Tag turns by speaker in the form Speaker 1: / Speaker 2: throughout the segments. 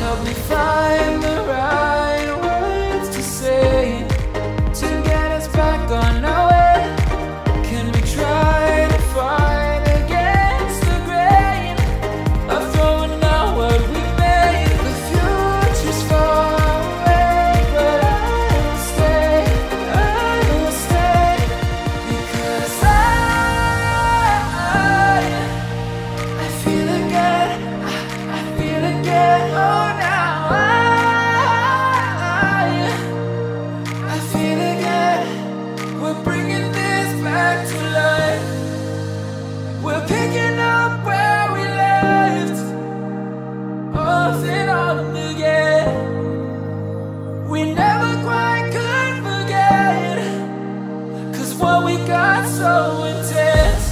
Speaker 1: Help me find the right words picking up where we left, off and on again. We never quite could forget, 'cause what we got so intense.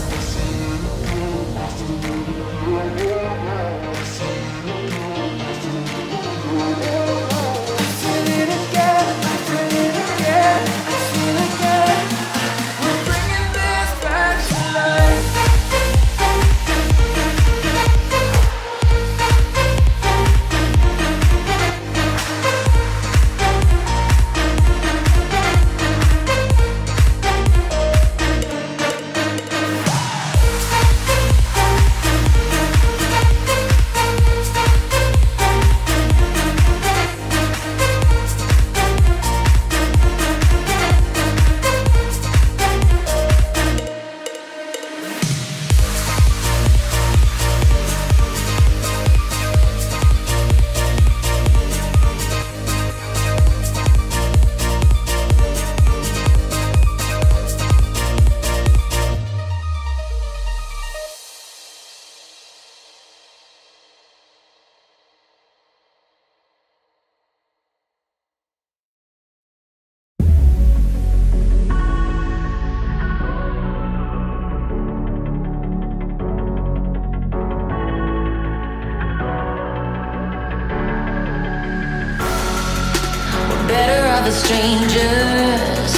Speaker 2: Better off as strangers.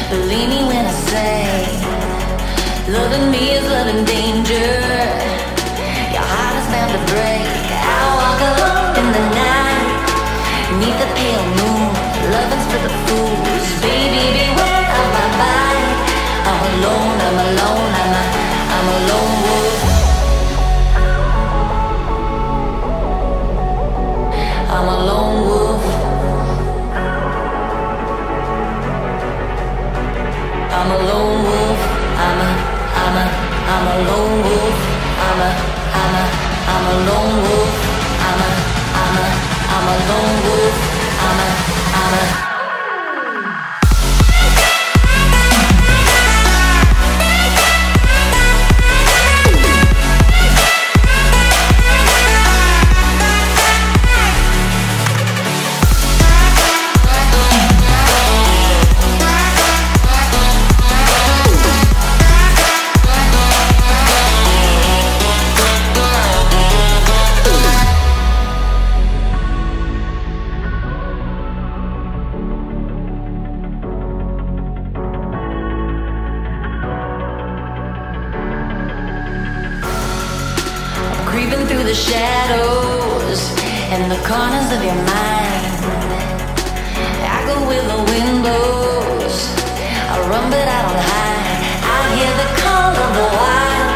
Speaker 2: Believe me when I say, loving me is loving danger. Your heart is bound to break. I walk alone in the night, neath the pale moon. Loving's for the fools. Baby, beware of my bite. I'm alone, I'm alone, I'm a lone wolf. I'm a lone wolf. I'm a lone wolf. I'm a lone wolf. I'm a lone wolf. I'm a lone wolf. Creeping through the shadows and the corners of your mind. I go where the wind blows. I run but I don't hide. I hear the call of the wild,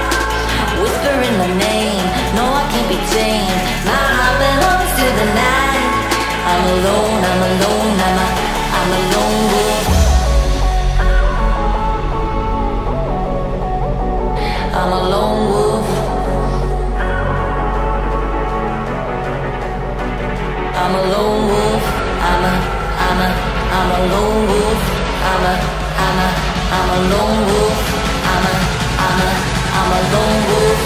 Speaker 2: whispering the name. No, I can't be tamed. My heart belongs to the night. I'm alone, I'm alone, I'm a lone wolf. I'm a lone wolf. I'm a lone wolf. I'm a lone wolf. I'm a lone wolf. I'm a lone wolf.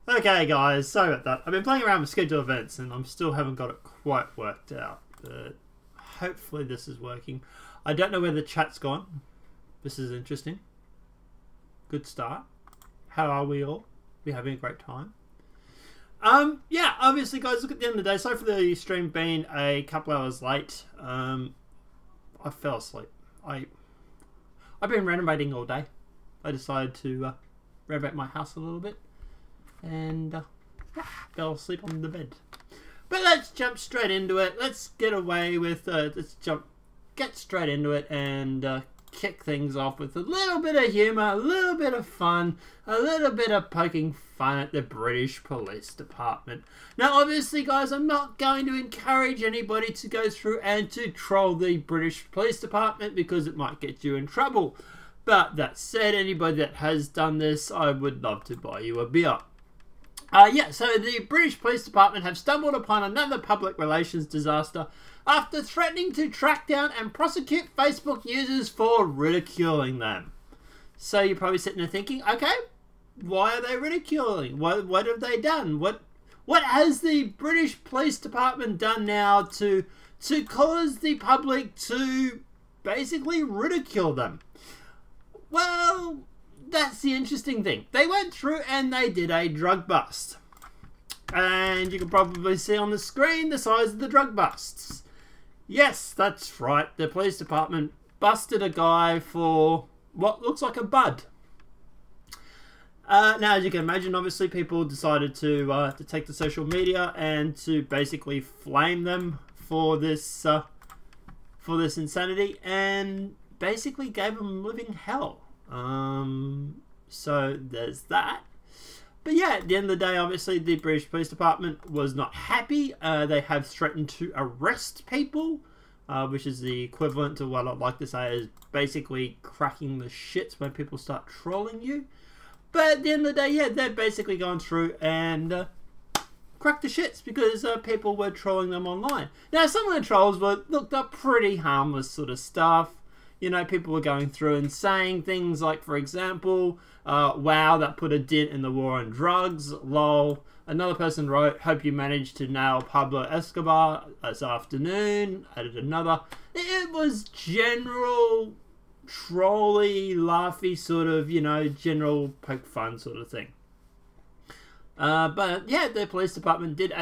Speaker 3: Okay guys, sorry about that. I've been playing around with scheduled events and I still haven't got it quite worked out. But hopefully this is working. I don't know where the chat's gone. This is interesting. Good start. How are we all? We having a great time? Yeah, obviously guys, look at the end of the day. Sorry for the stream being a couple hours late. I fell asleep. I've been renovating all day. I decided to renovate my house a little bit. and fell asleep on the bed. But let's jump straight into it. Let's get away with, get straight into it and kick things off with a little bit of humour, a little bit of fun, a little bit of poking fun at the British Police Department. Now, obviously, guys, I'm not going to encourage anybody to go through and to troll the British Police Department because it might get you in trouble. But that said, anybody that has done this, I would love to buy you a beer. So the British Police Department have stumbled upon another public relations disaster after threatening to track down and prosecute Facebook users for ridiculing them. So you're probably sitting there thinking, okay, why are they ridiculing? What have they done? What has the British Police Department done now to cause the public to basically ridicule them? Well, that's the interesting thing. They went through and they did a drug bust. And you can probably see on the screen the size of the drug busts. Yes, that's right. The police department busted a guy for what looks like a bud. Now, as you can imagine, obviously people decided to take to social media and to basically flame them for this insanity, and basically gave them living hell. So there's that. But yeah, at the end of the day, obviously the British Police Department was not happy. They have threatened to arrest people, which is the equivalent to what I'd like to say is basically cracking the shits when people start trolling you. But at the end of the day, yeah, they've basically gone through and cracked the shits because people were trolling them online. Now, some of the trolls looked up pretty harmless sort of stuff. You know, people were going through and saying things like, for example, wow, that put a dent in the war on drugs, lol. Another person wrote, hope you managed to nail Pablo Escobar this afternoon. Added another. It was general trolly, laughy sort of, you know, general poke fun sort of thing. But yeah, the police department did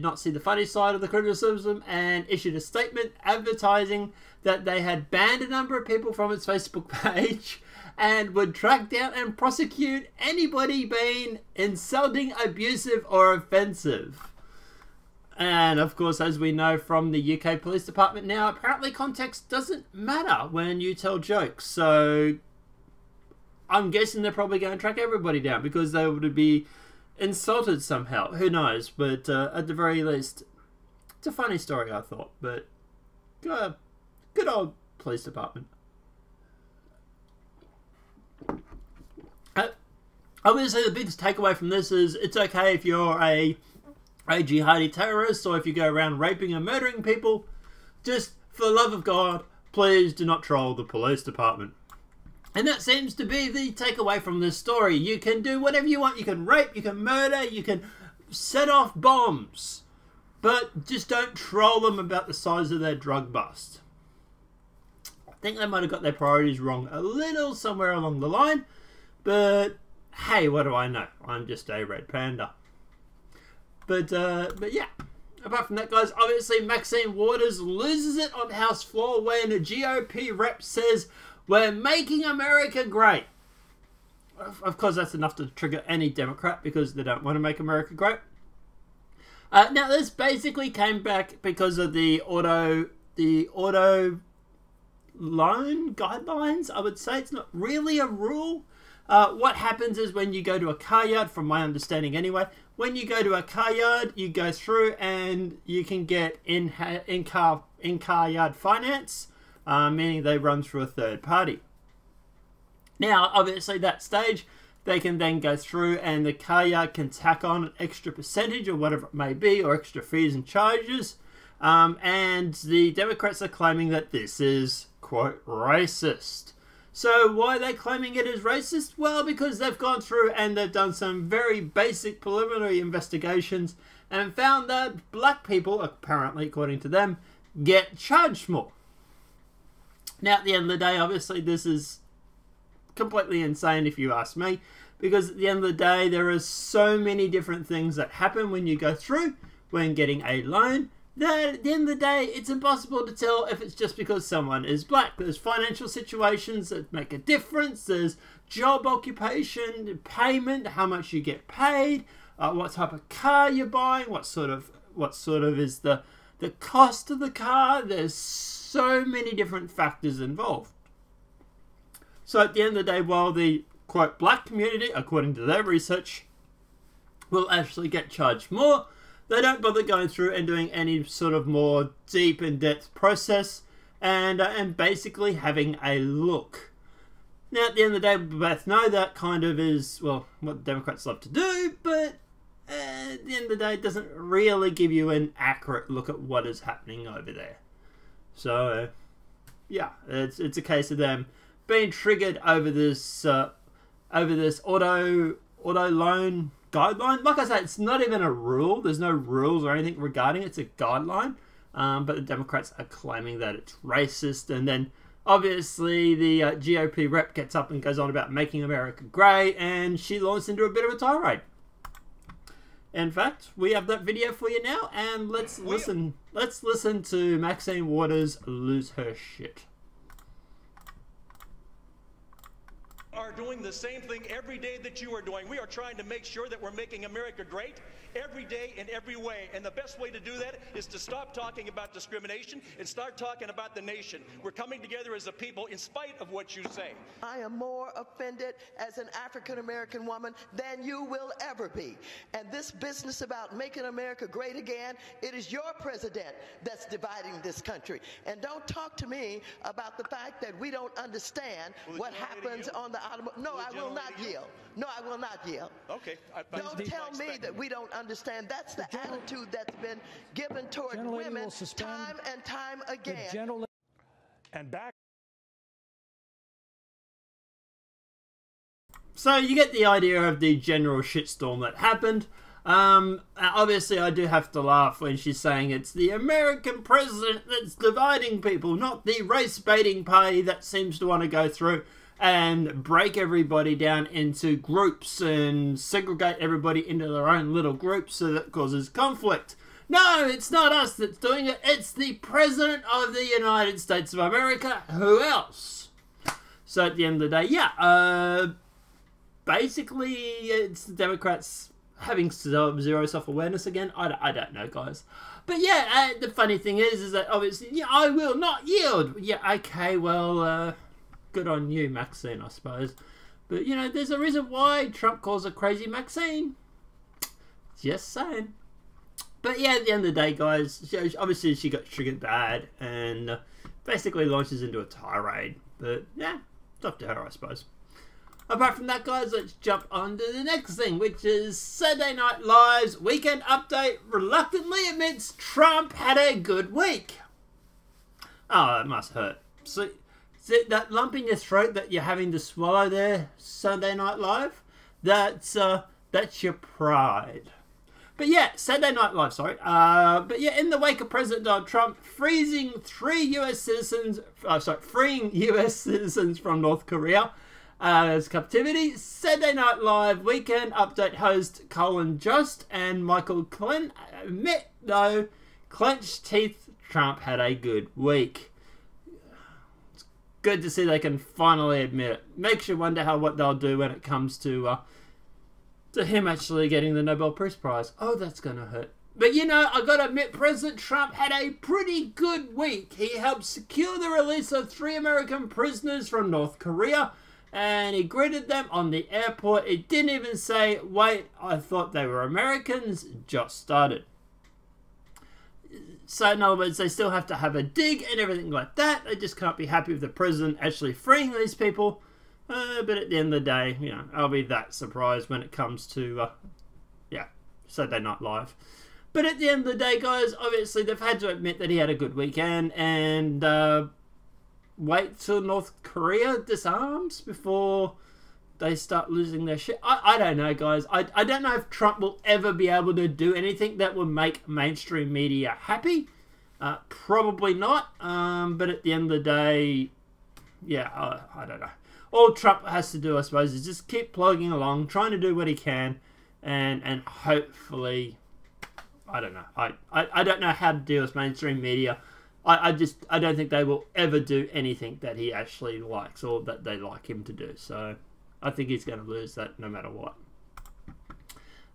Speaker 3: not see the funny side of the criticism and issued a statement advertising that they had banned a number of people from its Facebook page and would track down and prosecute anybody being insulting, abusive or offensive. And of course, as we know from the UK Police Department now, apparently context doesn't matter when you tell jokes. So I'm guessing they're probably going to track everybody down because they would be insulted somehow. Who knows? But at the very least, it's a funny story, I thought. But good old police department. Obviously, the biggest takeaway from this is it's okay if you're a jihadi terrorist or if you go around raping and murdering people. Just for the love of God, please do not troll the police department. And that seems to be the takeaway from this story. You can do whatever you want. You can rape, you can murder, you can set off bombs. But just don't troll them about the size of their drug bust. I think they might have got their priorities wrong a little somewhere along the line. But hey, what do I know? I'm just a red panda. But yeah. Apart from that, guys, obviously Maxine Waters loses it on House floor when a GOP rep says, we're making America great. Of course, that's enough to trigger any Democrat because they don't want to make America great. Now, this basically came back because of the auto loan guidelines. I would say it's not really a rule. What happens is when you go to a car yard, from my understanding anyway, when you go to a car yard, you go through and you can get in-car yard finance. Meaning they run through a third party. Now, obviously, that stage, they can then go through and the car yard can tack on an extra percentage or whatever it may be, or extra fees and charges. And the Democrats are claiming that this is, quote, racist. So why are they claiming it as racist? Well, because they've gone through and they've done some very basic preliminary investigations and found that black people, apparently, according to them, get charged more. Now, at the end of the day, obviously, this is completely insane if you ask me, because at the end of the day, there are so many different things that happen when you go through when getting a loan that at the end of the day, it's impossible to tell if it's just because someone is black. There's financial situations that make a difference. There's job occupation, payment, how much you get paid, what type of car you're buying, what sort of is the cost of the car. There's so many different factors involved. So at the end of the day, while the quote black community, according to their research, will actually get charged more, they don't bother going through and doing any sort of more deep in-depth process and basically having a look. Now, at the end of the day, we both know that kind of is, well, what the Democrats love to do, but at the end of the day, it doesn't really give you an accurate look at what is happening over there. So, yeah, it's a case of them being triggered over this auto loan guideline. Like I say, it's not even a rule. There's no rules or anything regarding it. It's a guideline. But the Democrats are claiming that it's racist. And then, obviously, the GOP rep gets up and goes on about making America great. And she launched into a bit of a tirade. In fact, we have that video for you now. And let's listen. Let's listen to Maxine Waters lose her shit.
Speaker 4: Are doing the same thing every day that you are doing. We are trying to make sure that we're making America great every day in every way. And the best way to do that is to stop talking about discrimination and start talking about the nation. We're coming together as a people in spite of what you say.
Speaker 5: I am more offended as an African-American woman than you will ever be. And this business about making America great again, it is your president that's dividing this country. And don't talk to me about the fact that we don't understand what happens on the automobile. No, I will not yield. No, I will not yield.
Speaker 4: Okay.
Speaker 5: Don't tell me that we don't understand. That's the attitude that's been given toward women time and time again.
Speaker 4: And back.
Speaker 3: So you get the idea of the general shitstorm that happened. Obviously, I do have to laugh when she's saying it's the American president that's dividing people, not the race-baiting party that seems to want to go through and break everybody down into groups and segregate everybody into their own little groups so that causes conflict. No, it's not us that's doing it. It's the President of the United States of America. Who else? So at the end of the day, yeah, basically it's the Democrats having zero self-awareness again. I don't know, guys. But yeah, the funny thing is that obviously, yeah, I will not yield. Yeah, okay, well, good on you, Maxine, I suppose. But, you know, there's a reason why Trump calls her crazy Maxine. Just saying. But yeah, at the end of the day, guys, obviously she got triggered bad and basically launches into a tirade. But yeah, it's up to her, I suppose. Apart from that, guys, let's jump on to the next thing, which is Saturday Night Live's Weekend Update reluctantly admits Trump had a good week. Oh, it must hurt. So, that lump in your throat that you're having to swallow there, Sunday Night Live, that's your pride. But yeah, Saturday Night Live, sorry. But yeah, in the wake of President Donald Trump freeing US citizens from North Korea as captivity, Saturday Night Live Weekend Update host Colin Jost and Michael Glenn admit, though, clenched teeth, Trump had a good week. Good to see they can finally admit it. Makes you wonder what they'll do when it comes to him actually getting the Nobel Peace Prize. Oh, that's gonna hurt. But you know, I gotta admit, President Trump had a pretty good week. He helped secure the release of 3 American prisoners from North Korea, and he greeted them on the airport. It didn't even say, wait, I thought they were Americans. Just started. So in other words, they still have to have a dig and everything like that. They just can't be happy with the president actually freeing these people. But at the end of the day, you know, I'll be that surprised when it comes to, yeah, Saturday Night Live. But at the end of the day, guys, obviously they've had to admit that he had a good weekend and wait till North Korea disarms before they start losing their shit. I don't know, guys. I don't know if Trump will ever be able to do anything that will make mainstream media happy. Probably not. But at the end of the day, yeah, I don't know. All Trump has to do, I suppose, is just keep plugging along, trying to do what he can, and hopefully, I don't know. I don't know how to deal with mainstream media. I don't think they will ever do anything that he actually likes or that they like him to do. So I think he's going to lose that no matter what.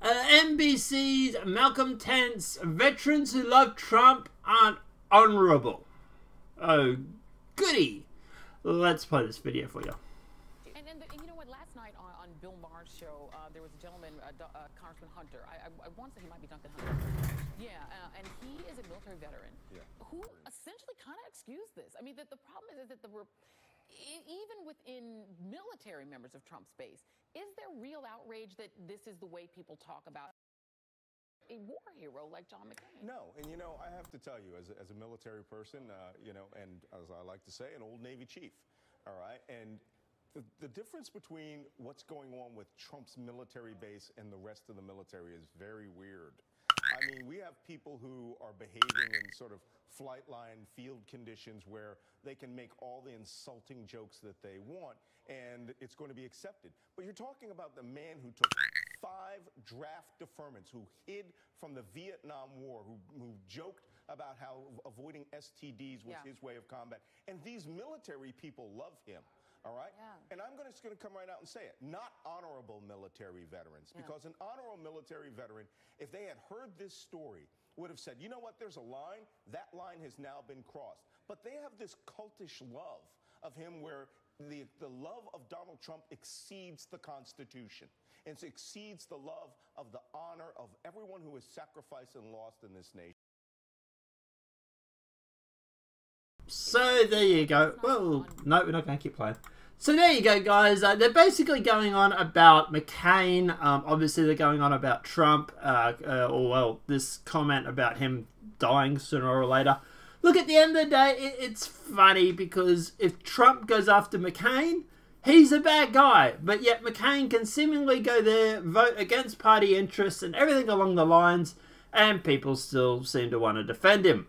Speaker 3: NBC's Malcolm Tent's veterans who love Trump aren't honourable. Oh, goody. Let's play this video for you.
Speaker 6: And you know what? Last night on Bill Maher's show, there was a gentleman, Congressman Hunter. I want to say he might be Duncan Hunter. Yeah, and he is a military veteran who essentially kind of excused this. I mean, the problem is that even within military members of Trump's base, is there real outrage that this is the way people talk about a war hero like John McCain?
Speaker 7: No, and you know, I have to tell you, as a military person, you know, and as I like to say, an old Navy chief, all right? And the difference between what's going on with Trump's military base and the rest of the military is very weird. I mean, we have people who are behaving in sort of flight line field conditions where they can make all the insulting jokes that they want, and it's going to be accepted. But you're talking about the man who took 5 draft deferments, who hid from the Vietnam War, who joked about how avoiding STDs was his way of combat. And these military people love him. All right? Yeah. And I'm just going to come right out and say it. Not honorable military veterans. Because an honorable military veteran, if they had heard this story, would have said, you know what, there's a line. That line has now been crossed. But they have this cultish love of him where the love of Donald Trump exceeds the Constitution. And it exceeds the love of the honor of everyone who has sacrificed and lost in this nation.
Speaker 3: So there you go. Well, no, we're not going to keep playing. So there you go, guys. They're basically going on about McCain. Obviously, they're going on about Trump. Or, well, this comment about him dying sooner or later. Look, at the end of the day, it's funny because if Trump goes after McCain, he's a bad guy. But yet McCain can seemingly go there, vote against party interests and everything along the lines, and people still seem to want to defend him.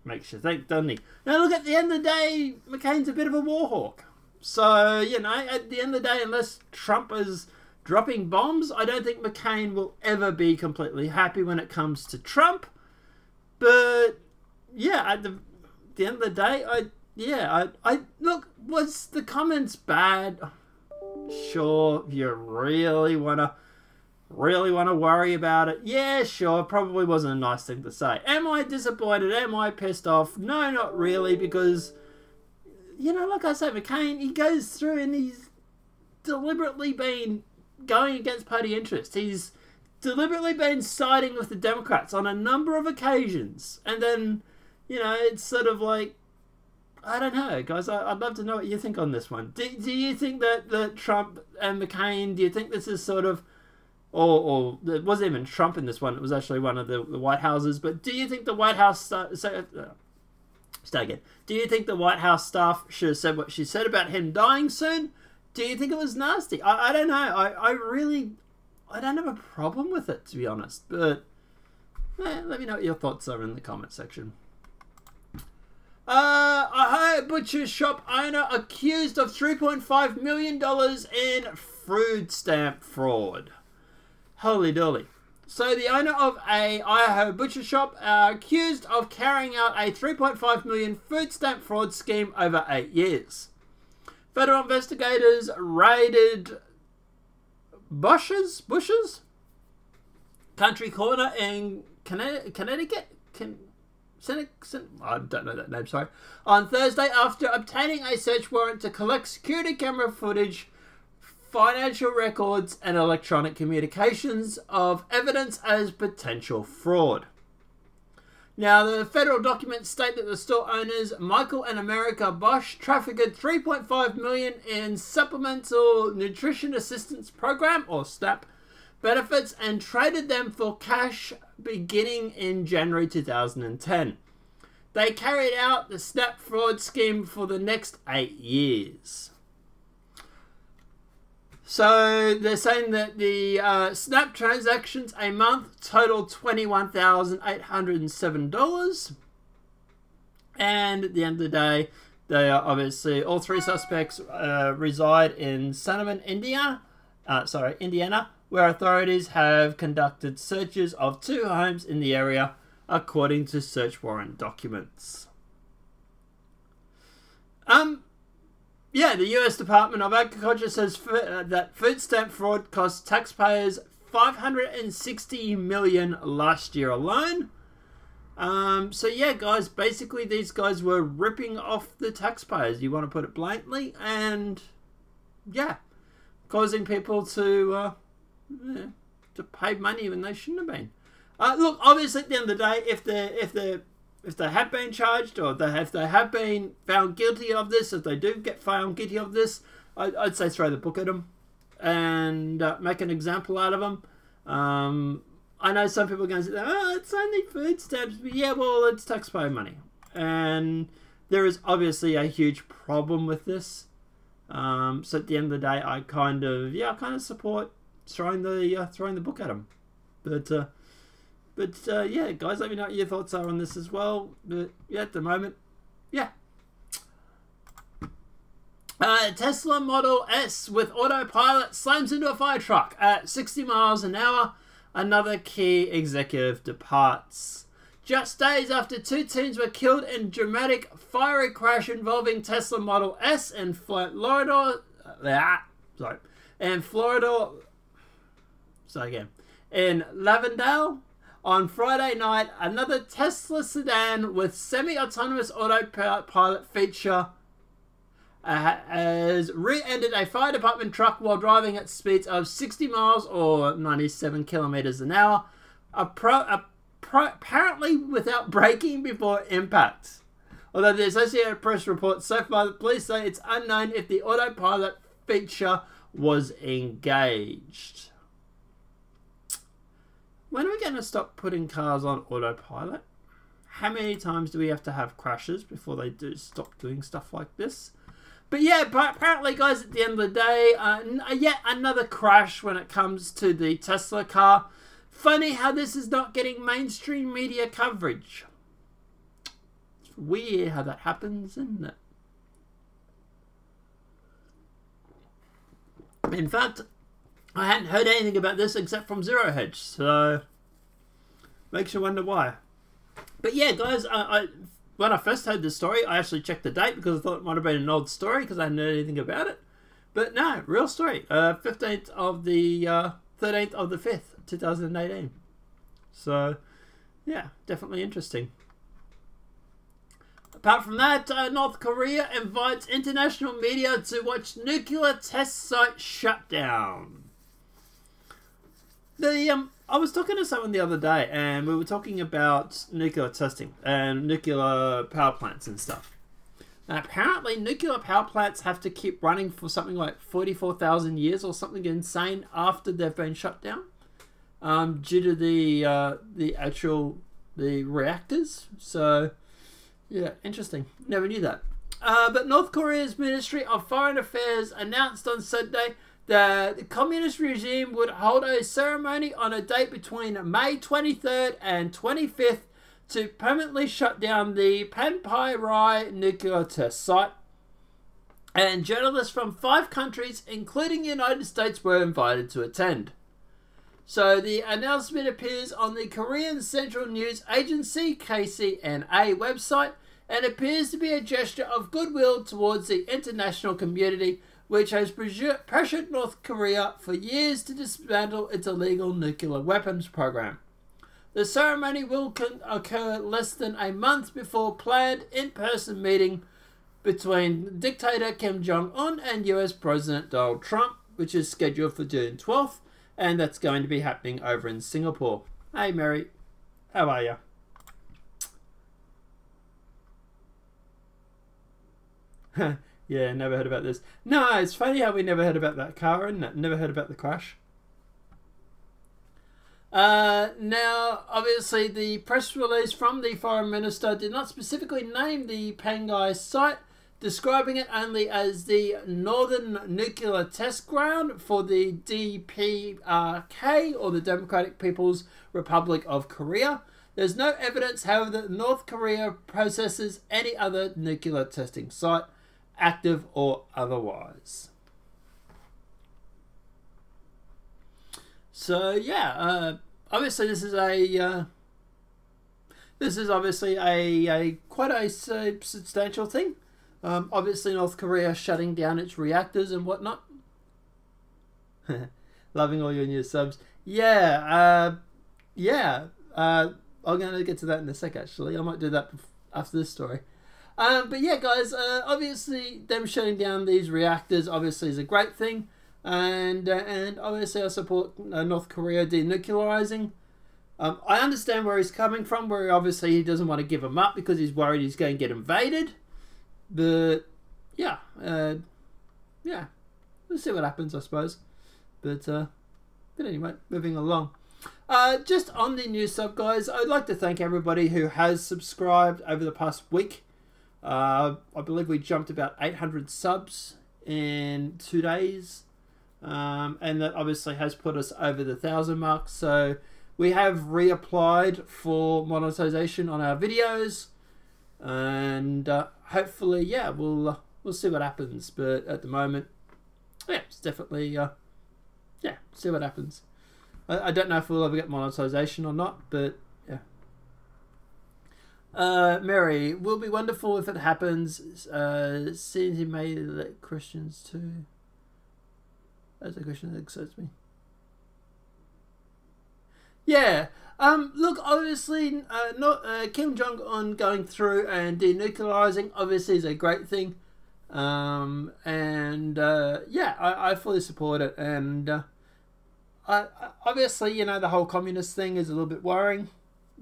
Speaker 3: Makes you think, doesn't he? Now, look, at the end of the day, McCain's a bit of a war hawk. So, you know, at the end of the day, unless Trump is dropping bombs, I don't think McCain will ever be completely happy when it comes to Trump. But, yeah, at the end of the day, I look, was the comments bad? Sure, if you really want to worry about it, yeah, sure, probably wasn't a nice thing to say. Am I disappointed? Am I pissed off? No, not really, because, you know, like I said, McCain, he goes through and he's deliberately been going against party interests. He's deliberately been siding with the Democrats on a number of occasions. And then, you know, it's sort of like, I don't know, guys, I'd love to know what you think on this one. Do you think that Trump and McCain, do you think this is sort of, or it wasn't even Trump in this one, it was actually one of the White Houses, but do you think the White House do you think the White House staff should have said what she said about him dying soon? Do you think it was nasty? I don't know. I don't have a problem with it, to be honest, but let me know what your thoughts are in the comment section. A butcher shop owner accused of $3.5 million in food stamp fraud. Holy dolly. So the owner of a Idaho butcher shop accused of carrying out a $3.5 million food stamp fraud scheme over 8 years. Federal investigators raided Bush's Country Corner in Connecticut. I don't know that name, sorry. On Thursday, after obtaining a search warrant to collect security camera footage, financial records and electronic communications of evidence as potential fraud. Now, the federal documents state that the store owners, Michael and America Bosch, trafficked $3.5 million in Supplemental Nutrition Assistance Program, or SNAP, benefits and traded them for cash beginning in January 2010. They carried out the SNAP fraud scheme for the next 8 years. So they're saying that the SNAP transactions a month totaled $21,807. And at the end of the day, they are obviously, all 3 suspects reside in Sangamon, Indiana, where authorities have conducted searches of 2 homes in the area, according to search warrant documents. Yeah, the U.S. Department of Agriculture says that food stamp fraud costs taxpayers $560 million last year alone. So yeah, guys, basically these guys were ripping off the taxpayers, you want to put it bluntly, and yeah, causing people to pay money when they shouldn't have been. Look, obviously at the end of the day, if they have been charged, or if they have been found guilty of this, if they do get found guilty of this, I'd say throw the book at them and make an example out of them. I know some people are going to say, oh, it's only food stamps. But yeah, well, it's taxpayer money. And there is obviously a huge problem with this. So at the end of the day, I kind of support throwing the book at them. But yeah, guys, let me know what your thoughts are on this as well. But yeah, at the moment, yeah. Tesla Model S with autopilot slams into a fire truck at 60 miles an hour. Another key executive departs. Just days after 2 teens were killed in a dramatic fiery crash involving Tesla Model S in Florida. In Lavendale. On Friday night, another Tesla sedan with semi-autonomous autopilot feature has rear-ended a fire department truck while driving at speeds of 60 miles or 97 kilometers an hour, apparently without braking before impact. Although the Associated Press reports so far, the police say it's unknown if the autopilot feature was engaged. When are we going to stop putting cars on autopilot? How many times do we have to have crashes before they do stop doing stuff like this? But yeah, apparently, guys, at the end of the day, yet another crash when it comes to the Tesla car. Funny how this is not getting mainstream media coverage. It's weird how that happens, isn't it? In fact, I hadn't heard anything about this except from Zero Hedge, so makes you wonder why. But yeah, guys, when I first heard this story, I actually checked the date because I thought it might have been an old story because I hadn't heard anything about it. But no, real story. 15th of the 13th of the 5th, 2018. So yeah, definitely interesting. Apart from that, North Korea invites international media to watch nuclear test site shutdown. I was talking to someone the other day, and we were talking about nuclear testing and nuclear power plants and stuff. And apparently, nuclear power plants have to keep running for something like 44,000 years or something insane after they've been shut down, due to the reactors. So yeah, interesting. Never knew that. But North Korea's Ministry of Foreign Affairs announced on Sunday that the communist regime would hold a ceremony on a date between May 23rd and 25th to permanently shut down the Panpai nuclear test site. And journalists from 5 countries, including the United States, were invited to attend. So the announcement appears on the Korean Central News Agency KCNA website and appears to be a gesture of goodwill towards the international community, which has pressured North Korea for years to dismantle its illegal nuclear weapons program. The ceremony will occur less than a month before planned in-person meeting between dictator Kim Jong-un and US President Donald Trump, which is scheduled for June 12th, and that's going to be happening over in Singapore. Hey Mary, how are you? Yeah, never heard about this. No, it's funny how we never heard about that car, isn't it? Never heard about the crash. Now, obviously, the press release from the foreign minister did not specifically name the Pangai site, describing it only as the Northern Nuclear Test Ground for the DPRK, or the Democratic People's Republic of Korea. There's no evidence, however, that North Korea possesses any other nuclear testing site, active or otherwise. So yeah, obviously this is obviously a quite a substantial thing. Obviously North Korea shutting down its reactors and whatnot. Loving all your new subs. Yeah, I'm going to get to that in a sec, actually. I might do that after this story. But yeah, guys, obviously them shutting down these reactors obviously is a great thing. And obviously I support North Korea denuclearizing. I understand where he's coming from, where obviously he doesn't want to give them up because he's worried he's going to get invaded. But yeah, yeah, we'll see what happens, I suppose. But anyway, moving along. Just on the news sub, guys, I'd like to thank everybody who has subscribed over the past week. I believe we jumped about 800 subs in 2 days. And that obviously has put us over the 1,000 mark. So we have reapplied for monetization on our videos, and hopefully, yeah, we'll see what happens. But at the moment, yeah, it's definitely yeah, see what happens. I don't know if we'll ever get monetization or not, but yeah. Mary, will be wonderful if it happens. Seeing he may let Christians too. That's a question that excites me. Yeah. Look, obviously, Kim Jong-un going through and denuclearizing obviously is a great thing. Yeah, I fully support it. And obviously, you know, the whole communist thing is a little bit worrying.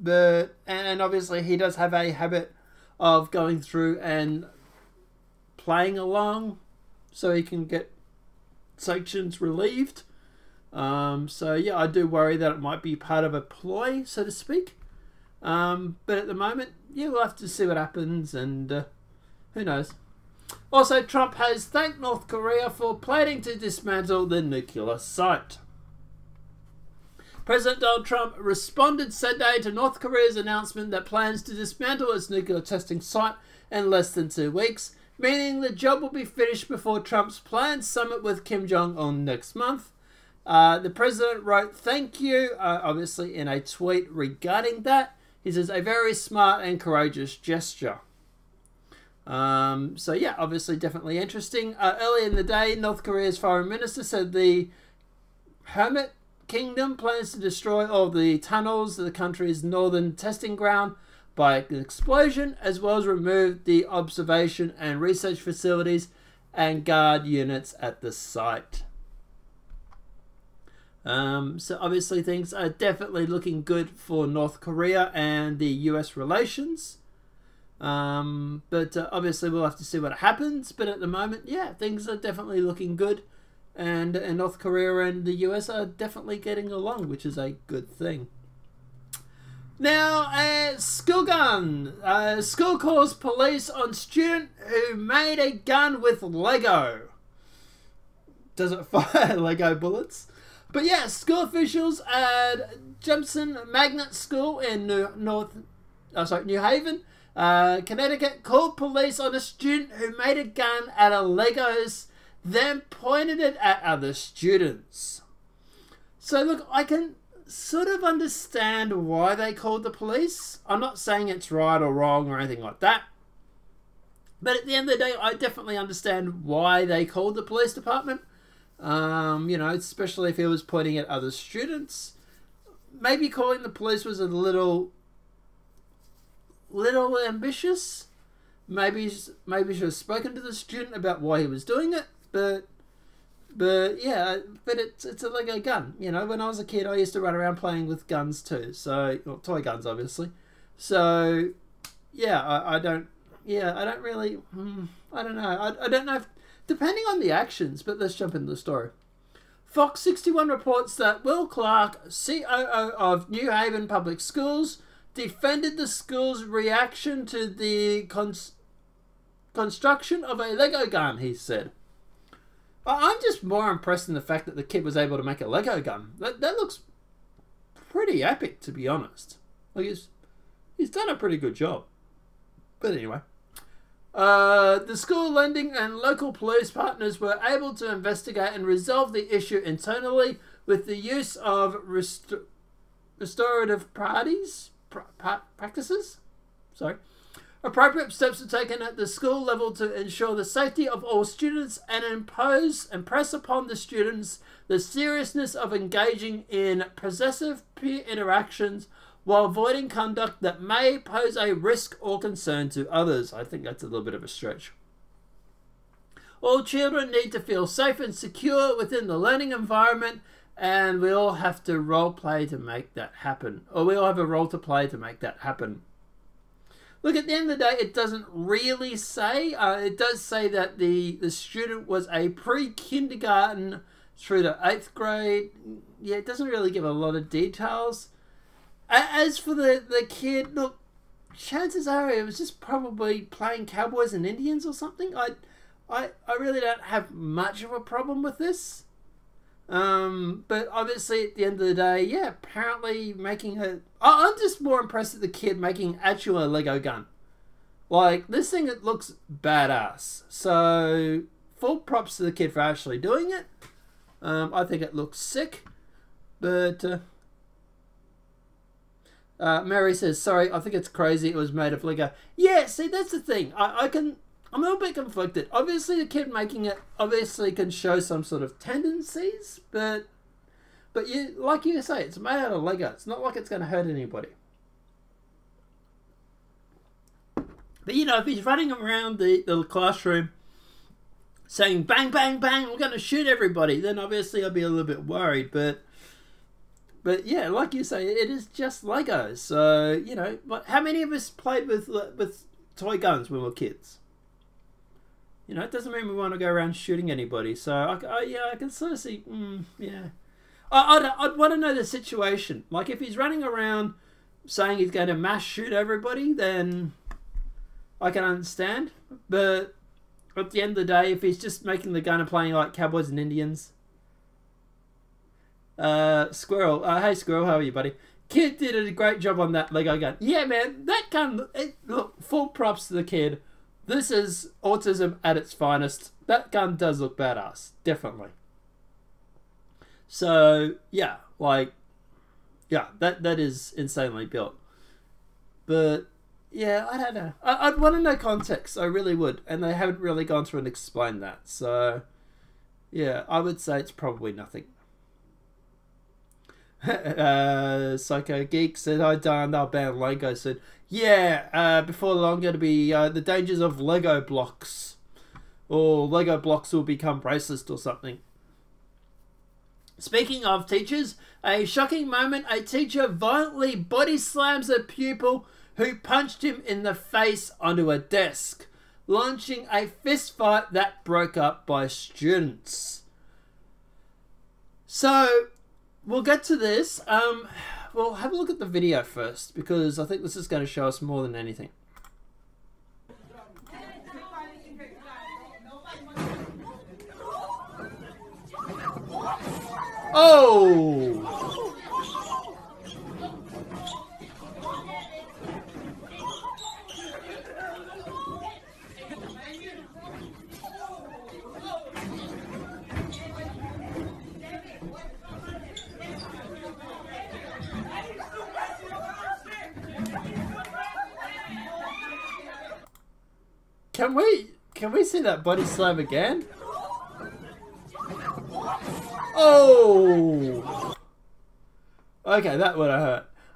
Speaker 3: And obviously, he does have a habit of going through and playing along so he can get sanctions relieved. So yeah, I do worry that it might be part of a ploy, so to speak. But at the moment, yeah, we'll have to see what happens, and who knows. Also, Trump has thanked North Korea for planning to dismantle the nuclear site. President Donald Trump responded Sunday to North Korea's announcement that plans to dismantle its nuclear testing site in less than 2 weeks, meaning the job will be finished before Trump's planned summit with Kim Jong-un next month. The president wrote thank you, obviously, in a tweet regarding that. He says, a very smart and courageous gesture. So yeah, obviously definitely interesting. Earlier in the day, North Korea's foreign minister said the Hermit Kingdom plans to destroy all the tunnels of the country's northern testing ground by an explosion, as well as remove the observation and research facilities and guard units at the site. So obviously things are definitely looking good for North Korea and the US relations. But obviously we'll have to see what happens. But at the moment, yeah, things are definitely looking good. And North Korea and the US are definitely getting along, which is a good thing. Now, school gun. School calls police on student who made a gun with Lego. Does it fire Lego bullets? But yeah, school officials at Jemison Magnet School in New Haven, Connecticut, called police on a student who made a gun out of Legos, then pointed it at other students. So look, I can sort of understand why they called the police. I'm not saying it's right or wrong or anything like that. But at the end of the day, I definitely understand why they called the police department. You know, especially if he was pointing at other students. Maybe calling the police was a little ambitious. Maybe should have spoken to the student about why he was doing it. But yeah, but it's a Lego gun. You know, when I was a kid, I used to run around playing with guns too. So, well, toy guns, obviously. So, yeah, I don't really, I don't know. I don't know if, depending on the actions, but let's jump into the story. Fox 61 reports that Will Clark, COO of New Haven Public Schools, defended the school's reaction to the construction of a Lego gun, he said. I'm just more impressed in the fact that the kid was able to make a Lego gun. That looks pretty epic, to be honest. Like he's done a pretty good job. But anyway. The school lending and local police partners were able to investigate and resolve the issue internally with the use of restorative practices. Sorry. Appropriate steps are taken at the school level to ensure the safety of all students and impose and press upon the students the seriousness of engaging in possessive peer interactions while avoiding conduct that may pose a risk or concern to others. I think that's a little bit of a stretch. All children need to feel safe and secure within the learning environment, and we all have to role play to make that happen. Or we all have a role to play to make that happen. Look, at the end of the day, it doesn't really say. It does say that the student was a pre-kindergarten through to 8th grade. Yeah, it doesn't really give a lot of details. As for the kid, look, chances are it was just probably playing Cowboys and Indians or something. I really don't have much of a problem with this. But obviously at the end of the day, yeah, apparently making a... I'm just more impressed at the kid making actual Lego gun. Like, this thing, it looks badass. So, full props to the kid for actually doing it. I think it looks sick. But, Mary says, sorry, I think it's crazy it was made of Lego. Yeah, see, that's the thing. I'm a little bit conflicted. Obviously, the kid making it obviously can show some sort of tendencies, but you, like you say, it's made out of Lego. It's not like it's going to hurt anybody. But you know, if he's running around the classroom saying bang, bang, bang, we're going to shoot everybody, then obviously I'll be a little bit worried. But yeah, like you say, it is just Lego. So, you know, how many of us played with toy guns when we were kids? You know, it doesn't mean we want to go around shooting anybody. So, I can sort of see, yeah. I'd want to know the situation. Like, if he's running around saying he's going to mass shoot everybody, then I can understand. But at the end of the day, if he's just making the gun and playing like Cowboys and Indians... Squirrel. Hey, Squirrel, how are you, buddy? Kid did a great job on that Lego gun. Yeah, man, that gun... look, full props to the kid. This is autism at its finest. That gun does look badass. Definitely. So, yeah. Like, yeah, that is insanely built. But, yeah, I don't know. I'd want to know context. I really would. And they haven't really gone through and explained that. So, yeah, I would say it's probably nothing. Psycho Geek said, "I darned, I'll ban Lego soon." Yeah, before long it'll be the dangers of Lego blocks, or Lego blocks will become racist or something. Speaking of teachers, a shocking moment: a teacher violently body slams a pupil who punched him in the face onto a desk, launching a fist fight that broke up by students. So, we'll get to this. We'll have a look at the video first, because I think this is going to show us more than anything. Oh! Can we see that body slam again? Oh! Okay, that would have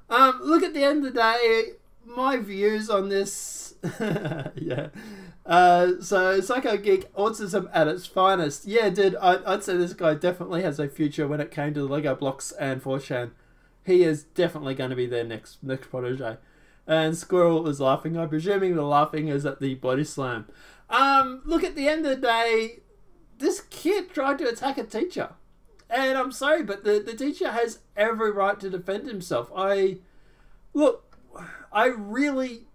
Speaker 3: hurt. Look, at the end of the day, my views on this... yeah. So, Psycho Geek, autism at its finest. Yeah, dude, I'd say this guy definitely has a future when it came to the Lego blocks and 4chan. He is definitely going to be their next protege. And Squirrel is laughing. I'm presuming the laughing is at the body slam. Look, at the end of the day, this kid tried to attack a teacher. And I'm sorry, but the teacher has every right to defend himself. I really...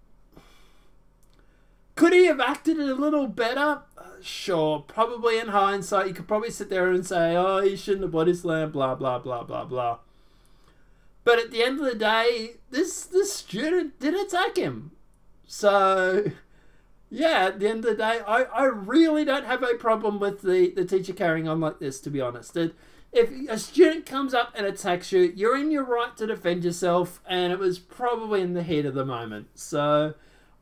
Speaker 3: Could he have acted a little better? Sure, probably in hindsight. You could probably sit there and say, oh, he shouldn't have body slammed, blah, blah, blah, blah, blah. But at the end of the day, this student did attack him. So, yeah, at the end of the day, I really don't have a problem with the teacher carrying on like this, to be honest. If a student comes up and attacks you, you're in your right to defend yourself, and it was probably in the heat of the moment. So,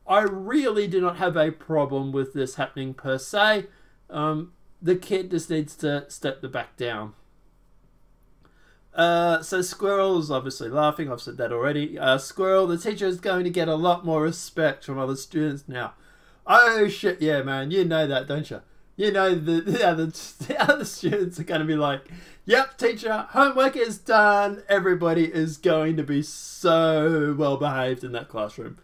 Speaker 3: I really do not have a problem with this happening per se. The kid just needs to step the back down. So Squirrel's obviously laughing. I've said that already. Squirrel, the teacher is going to get a lot more respect from other students now. Oh shit, yeah, man. You know that, don't you? You know the other students are going to be like, yep, teacher, homework is done. Everybody is going to be so well behaved in that classroom.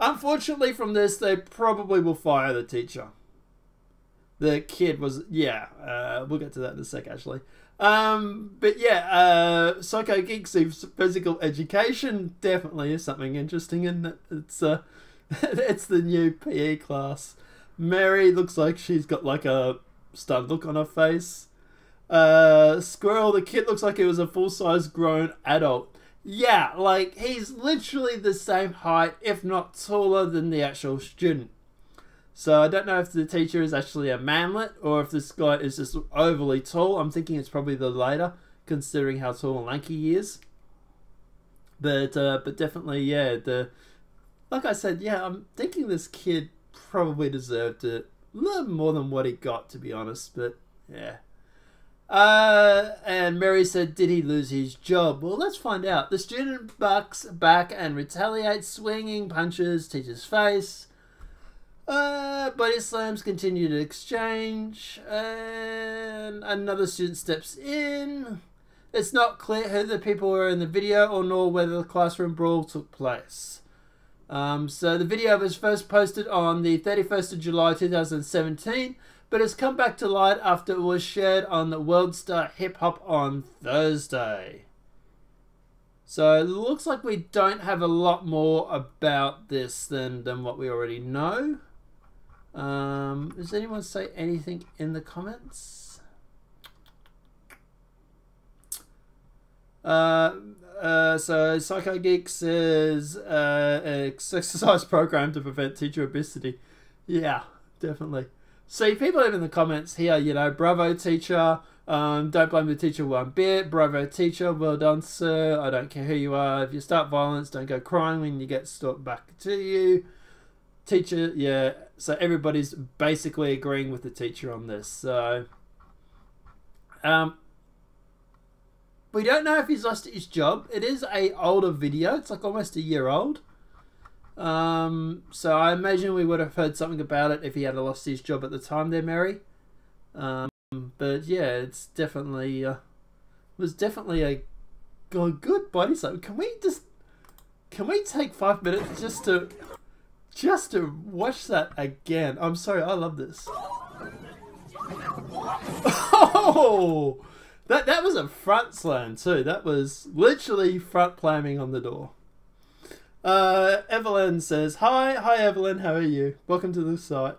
Speaker 3: Unfortunately, from this, they probably will fire the teacher. The kid was, yeah, we'll get to that in a sec, actually. But yeah, Psycho Geeks physical education definitely is something interesting, and it's it's the new PE class. Mary looks like she's got like a stunned look on her face. Squirrel, the kid looks like he was a full-size grown adult. Yeah, like he's literally the same height, if not taller than the actual student. So I don't know if the teacher is actually a manlet or if this guy is just overly tall. I'm thinking it's probably the latter, considering how tall and lanky he is. But definitely, yeah. Like I said, yeah, I'm thinking this kid probably deserved it a little more than what he got, to be honest. But yeah. And Mary said, did he lose his job? Well, let's find out. The student bucks back and retaliates, swinging punches teacher's face. Body slams continue to exchange, and another student steps in. It's not clear who the people were in the video or nor whether the classroom brawl took place. So the video was first posted on the 31st of July 2017, but has come back to light after it was shared on the World Star Hip Hop on Thursday. So it looks like we don't have a lot more about this than what we already know. Does anyone say anything in the comments? So Psycho Geek says exercise program to prevent teacher obesity. Yeah, definitely. See, people in the comments here, you know, bravo teacher, don't blame the teacher one bit, bravo teacher, well done sir, I don't care who you are, if you start violence, don't go crying when you get stalked back to you. Teacher, yeah, so everybody's basically agreeing with the teacher on this. So we don't know if he's lost his job. It is a older video, it's like almost a year old. So I imagine we would have heard something about it if he had lost his job at the time there, Mary. But yeah, it's definitely was definitely a good body slam. Can we take 5 minutes just to watch that again? I'm sorry, I love this. Oh, that was a front slam too. That was literally front slamming on the door. Evelyn says, hi Evelyn, how are you? Welcome to the site.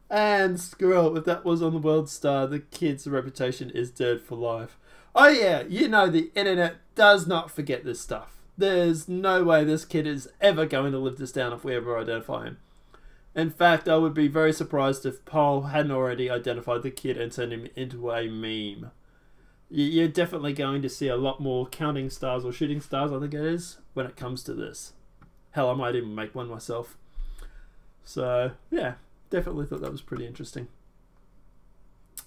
Speaker 3: And Squirrel, if that was on the World Star, the kid's reputation is dead for life. Oh yeah, you know the internet does not forget this stuff. There's no way this kid is ever going to live this down if we ever identify him. In fact, I would be very surprised if Paul hadn't already identified the kid and turned him into a meme. You're definitely going to see a lot more counting stars or shooting stars, I think it is, when it comes to this. Hell, I might even make one myself. So, yeah, definitely thought that was pretty interesting.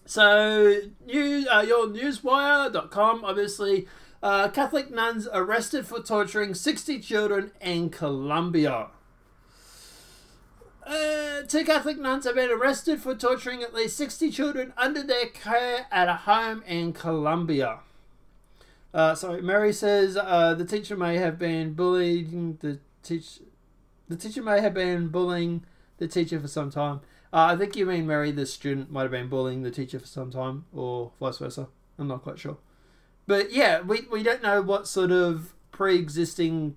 Speaker 3: So, your newswire.com, obviously, Catholic nuns arrested for torturing 60 children in Colombia. 2 Catholic nuns have been arrested for torturing at least 60 children under their care at a home in Colombia. Sorry, Mary says the teacher may have been bullying the teacher may have been bullying the teacher for some time. I think you mean, Mary, the student might have been bullying the teacher for some time, or vice versa. I'm not quite sure. But yeah, we don't know what sort of pre-existing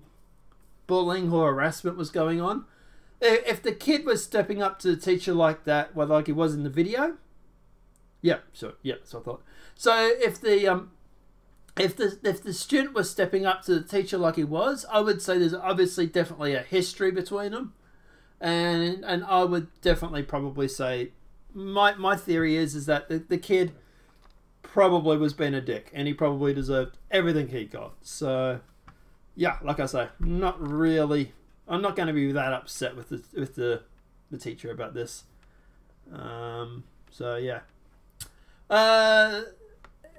Speaker 3: bullying or harassment was going on. If the kid was stepping up to the teacher like that, well, like he was in the video, yeah, sure, yeah, that's what I thought. So if the student was stepping up to the teacher like he was, I would say there's obviously definitely a history between them, and I would definitely probably say my theory is that the kid probably was being a dick and he probably deserved everything he got. So yeah, like I say, not really I'm not going to be that upset with the teacher about this. So yeah.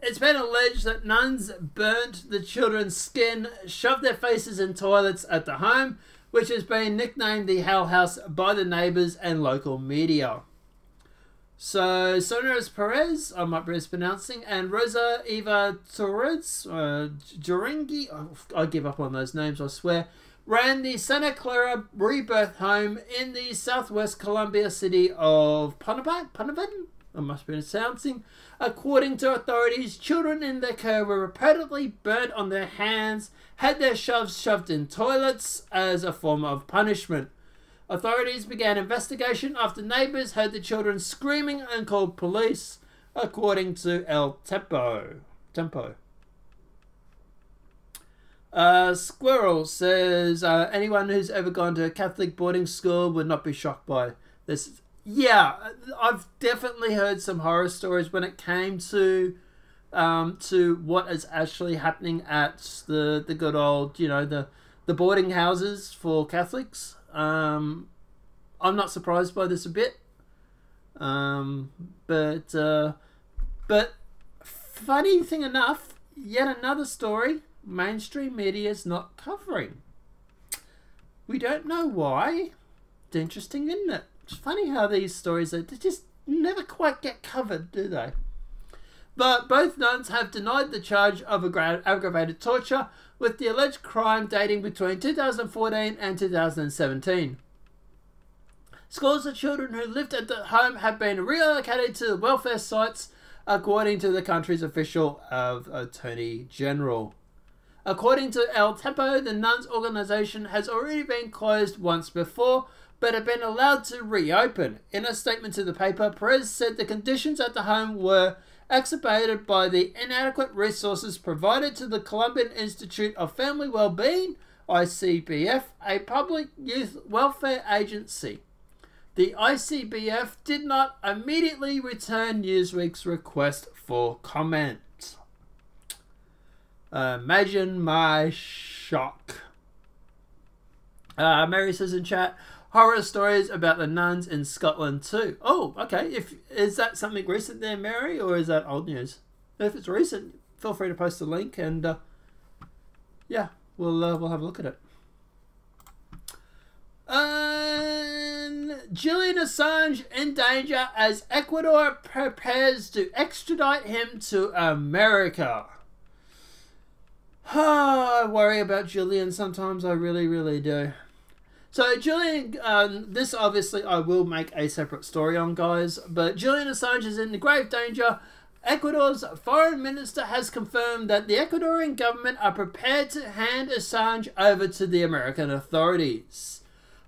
Speaker 3: It's been alleged that nuns burnt the children's skin, shoved their faces in toilets at the home, which has been nicknamed the Hell House by the neighbours and local media. So, Sonia Perez, I might be mispronouncing, and Rosa Eva Torres, Joringi, I give up on those names, I swear, ran the Santa Clara Rebirth Home in the southwest Columbia city of Panavan? I must be mispronouncing. According to authorities, children in their care were reportedly burnt on their hands, had their shoves shoved in toilets as a form of punishment. Authorities began investigation after neighbours heard the children screaming and called police, according to El Tempo. Squirrel says, anyone who's ever gone to a Catholic boarding school would not be shocked by this. Yeah, I've definitely heard some horror stories when it came to what is actually happening at the good old, the boarding houses for Catholics. I'm not surprised by this a bit. But funny thing enough, yet another story mainstream media is not covering. We don't know why. It's interesting, isn't it? It's funny how these stories, they just never quite get covered, do they? But both nuns have denied the charge of aggravated torture, with the alleged crime dating between 2014 and 2017. Scores of children who lived at the home have been relocated to welfare sites, according to the country's official Attorney General. According to El Tempo, the nuns' organisation has already been closed once before, but have been allowed to reopen. In a statement to the paper, Perez said the conditions at the home were exacerbated by the inadequate resources provided to the Colombian Institute of Family Wellbeing, ICBF, a public youth welfare agency. The ICBF did not immediately return Newsweek's request for comment. Imagine my shock. Mary says in chat, horror stories about the nuns in Scotland too. Oh, okay. Is that something recent there, Mary, or is that old news? If it's recent, feel free to post a link, and yeah, we'll have a look at it. Julian Assange in danger as Ecuador prepares to extradite him to America. I worry about Julian sometimes. I really, really do. So Julian, this obviously I will make a separate story on, guys, but Julian Assange is in grave danger. Ecuador's foreign minister has confirmed that the Ecuadorian government are prepared to hand Assange over to the American authorities.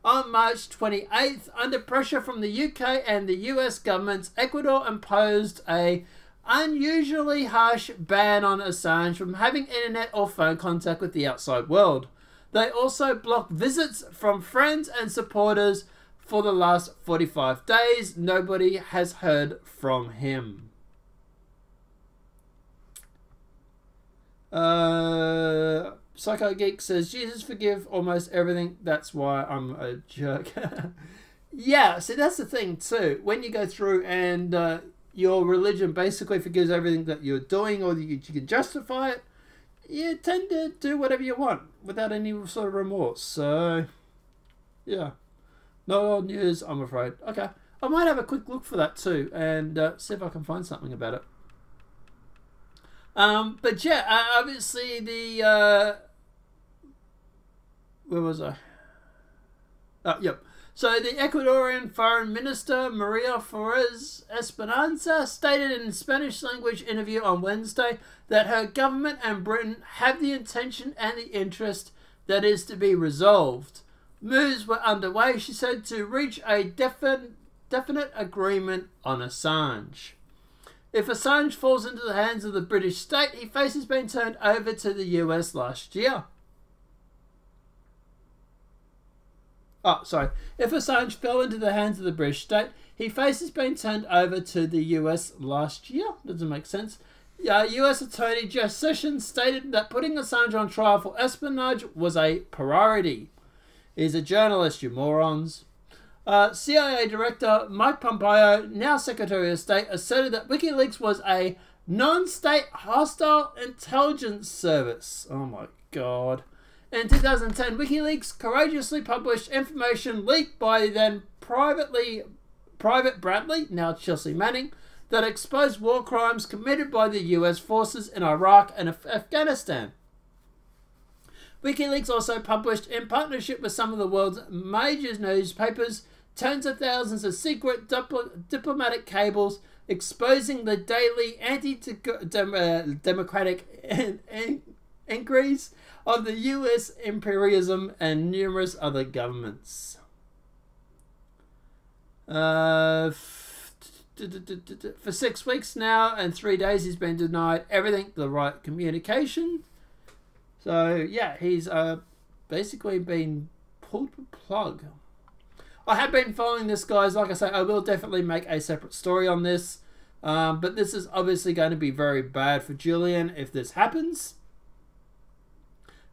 Speaker 3: On March 28th, under pressure from the UK and the US governments, Ecuador imposed a unusually harsh ban on Assange from having internet or phone contact with the outside world. They also blocked visits from friends and supporters for the last 45 days. Nobody has heard from him. Psycho Geek says, Jesus forgive almost everything, that's why I'm a jerk. Yeah, see, that's the thing too. When you go through and your religion basically forgives everything that you're doing, or you can justify it, you tend to do whatever you want without any sort of remorse. So, yeah. No old news, I'm afraid. Okay, I might have a quick look for that too, and see if I can find something about it. But yeah, obviously the where was I? Yep. So the Ecuadorian Foreign Minister Maria Flores Esperanza stated in a Spanish language interview on Wednesday that her government and Britain have the intention and the interest that is to be resolved. Moves were underway, she said, to reach a definite agreement on Assange. If Assange falls into the hands of the British state, he faces being turned over to the US last year. If Assange fell into the hands of the British state, he faces being turned over to the US last year. Doesn't make sense. US Attorney Jeff Sessions stated that putting Assange on trial for espionage was a priority. He's a journalist, you morons. CIA Director Mike Pompeo, now Secretary of State, asserted that WikiLeaks was a non-state hostile intelligence service. Oh my god. In 2010, WikiLeaks courageously published information leaked by then Private Bradley, now Chelsea Manning, that exposed war crimes committed by the US forces in Iraq and Afghanistan. WikiLeaks also published, in partnership with some of the world's major newspapers, tens of thousands of secret diplomatic cables exposing the daily anti-democratic inquiries of the US imperialism and numerous other governments. For 6 weeks now and 3 days he's been denied everything, the right communication. So yeah, he's basically been pulled the plug. I have been following this, guys. Like I say, I will definitely make a separate story on this. But this is obviously going to be very bad for Julian if this happens.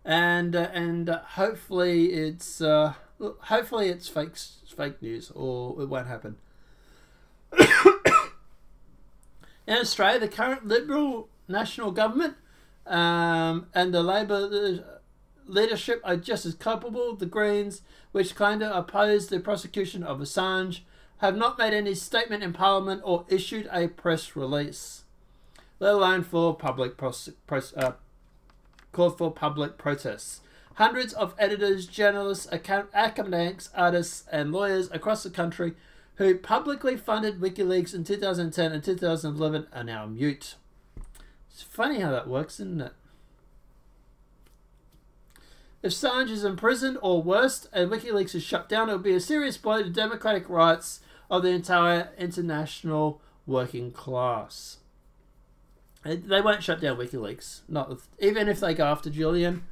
Speaker 3: And hopefully it's fake news, or it won't happen. In Australia, the current Liberal National Government and the Labor leadership are just as culpable. The Greens, which claim to oppose the prosecution of Assange, have not made any statement in Parliament or issued a press release, let alone for public called for public protests. Hundreds of editors, journalists, academics, artists, and lawyers across the country who publicly funded WikiLeaks in 2010 and 2011 are now mute. It's funny how that works, isn't it? If Assange is imprisoned or worse and WikiLeaks is shut down, it will be a serious blow to democratic rights of the entire international working class. They won't shut down WikiLeaks. Even if they go after Julian,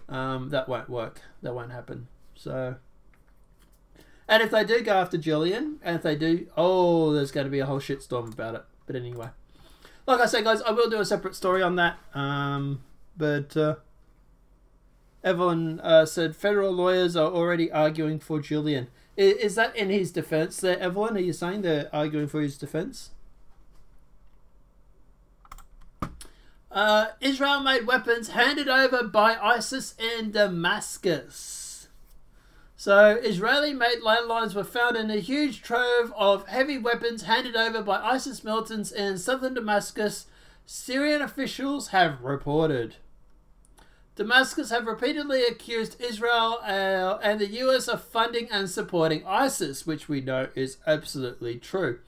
Speaker 3: that won't work. That won't happen. So, and if they do go after Julian, and if they do, there's going to be a whole shitstorm about it. But anyway, like I said, guys, I will do a separate story on that. Evelyn said federal lawyers are already arguing for Julian. Is that in his defense there, Evelyn? Are you saying they're arguing for his defense? Israel-made weapons handed over by ISIS in Damascus. So, Israeli-made landmines were found in a huge trove of heavy weapons handed over by ISIS militants in southern Damascus, Syrian officials have reported. Damascus have repeatedly accused Israel and the US of funding and supporting ISIS, which we know is absolutely true.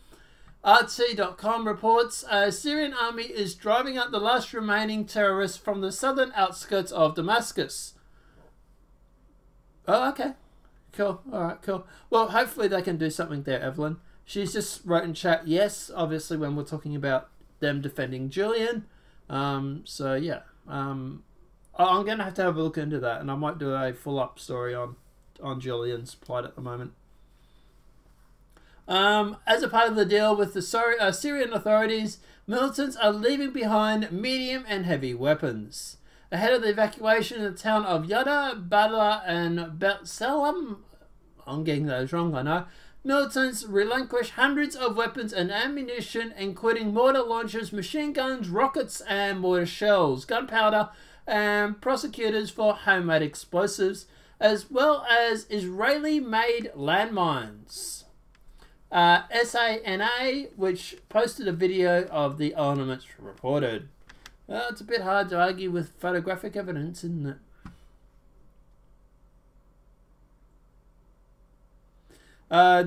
Speaker 3: RT.com reports a Syrian army is driving out the last remaining terrorists from the southern outskirts of Damascus. Oh, okay. Cool. Alright, cool. Well, hopefully they can do something there, Evelyn. She's just wrote in chat, yes, obviously when we're talking about them defending Julian. So, yeah. I'm going to have a look into that, and I might do a full-up story on Julian's plight at the moment. As a part of the deal with the Syrian authorities, militants are leaving behind medium and heavy weapons. Ahead of the evacuation of the town of Yada, Badla, and Bet Salam, I'm getting those wrong, I know, militants relinquish hundreds of weapons and ammunition, including mortar launchers, machine guns, rockets, and mortar shells, gunpowder, and prosecutors for homemade explosives, as well as Israeli-made landmines. SANA, which posted a video of the ornaments, reported. Well, it's a bit hard to argue with photographic evidence, isn't it?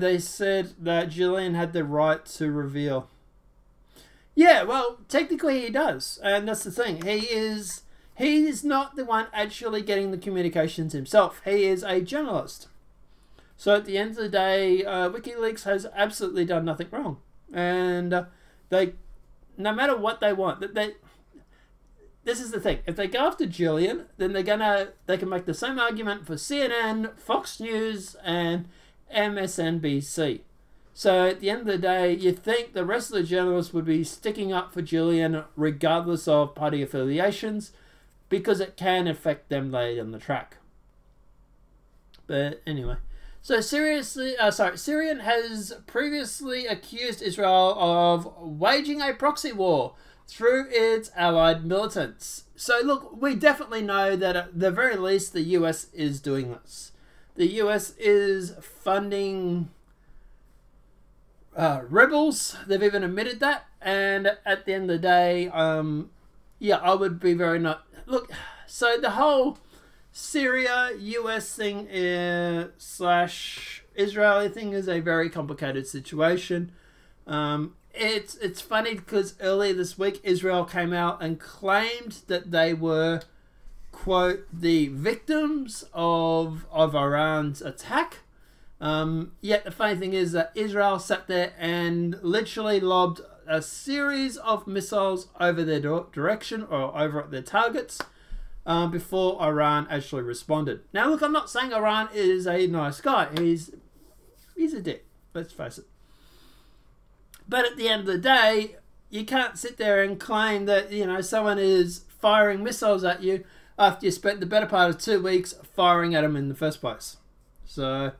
Speaker 3: They said that Julian had the right to reveal. Yeah, well, technically he does, and that's the thing. He is not the one actually getting the communications himself. He is a journalist. So at the end of the day, WikiLeaks has absolutely done nothing wrong, and they, no matter what they want, this is the thing. If they go after Julian, then they can make the same argument for CNN, Fox News, and MSNBC. So at the end of the day, you think the rest of the journalists would be sticking up for Julian regardless of party affiliations, because it can affect them later on the track. But anyway. So Syrian has previously accused Israel of waging a proxy war through its allied militants. So look, we definitely know that at the very least the US is doing this. The US is funding rebels. They've even admitted that. And at the end of the day, yeah, I would be very not... Look, so the whole Syria US thing slash Israeli thing is a very complicated situation. It's funny because earlier this week Israel came out and claimed that they were, quote, the victims of Iran's attack. Yet the funny thing is that Israel sat there and literally lobbed a series of missiles over their direction or over at their targets before Iran actually responded. Now look, I'm not saying Iran is a nice guy. He's a dick, let's face it. But at the end of the day, you can't sit there and claim that, you know, someone is firing missiles at you after you spent the better part of 2 weeks firing at them in the first place. So,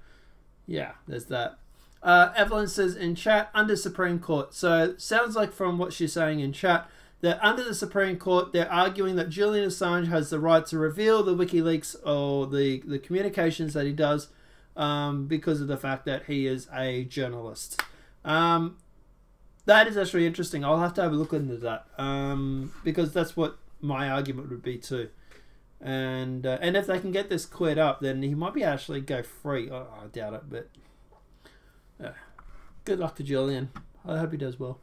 Speaker 3: yeah, there's that. Evelyn says in chat, under Supreme Court. So, sounds like from what she's saying in chat, that under the Supreme Court, they're arguing that Julian Assange has the right to reveal the WikiLeaks or the communications that he does because of the fact that he is a journalist. That is actually interesting. I'll have to have a look into that because that's what my argument would be too. And if they can get this cleared up, then he might be actually go free. Oh, I doubt it, but good luck to Julian. I hope he does well.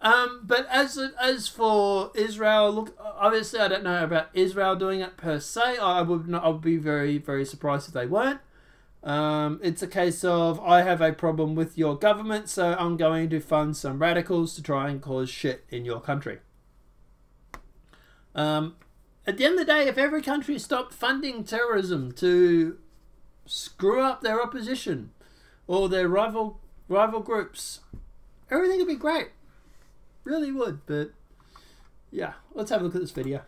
Speaker 3: But as for Israel, look, obviously I don't know about Israel doing it per se. I would be very, very surprised if they weren't. It's a case of, I have a problem with your government, so I'm going to fund some radicals to try and cause shit in your country. At the end of the day, if every country stopped funding terrorism to screw up their opposition or their rival groups, everything would be great. Really would, but yeah, let's have a look at this video.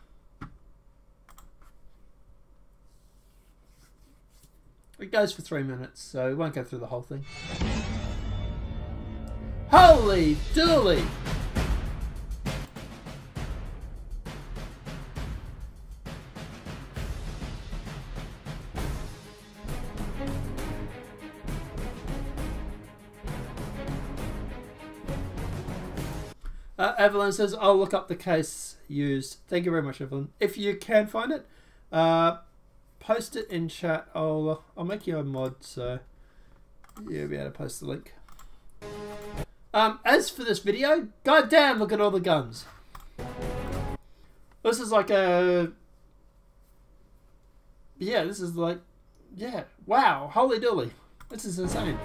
Speaker 3: It goes for 3 minutes, so we won't go through the whole thing. Holy dooly! Evelyn says, I'll look up the case used. Thank you very much, Evelyn. If you can find it, post it in chat. I'll make you a mod, so you'll be able to post the link. As for this video, goddamn, look at all the guns. This is like a... Yeah, this is like... Yeah, wow, holy dooly. This is insane.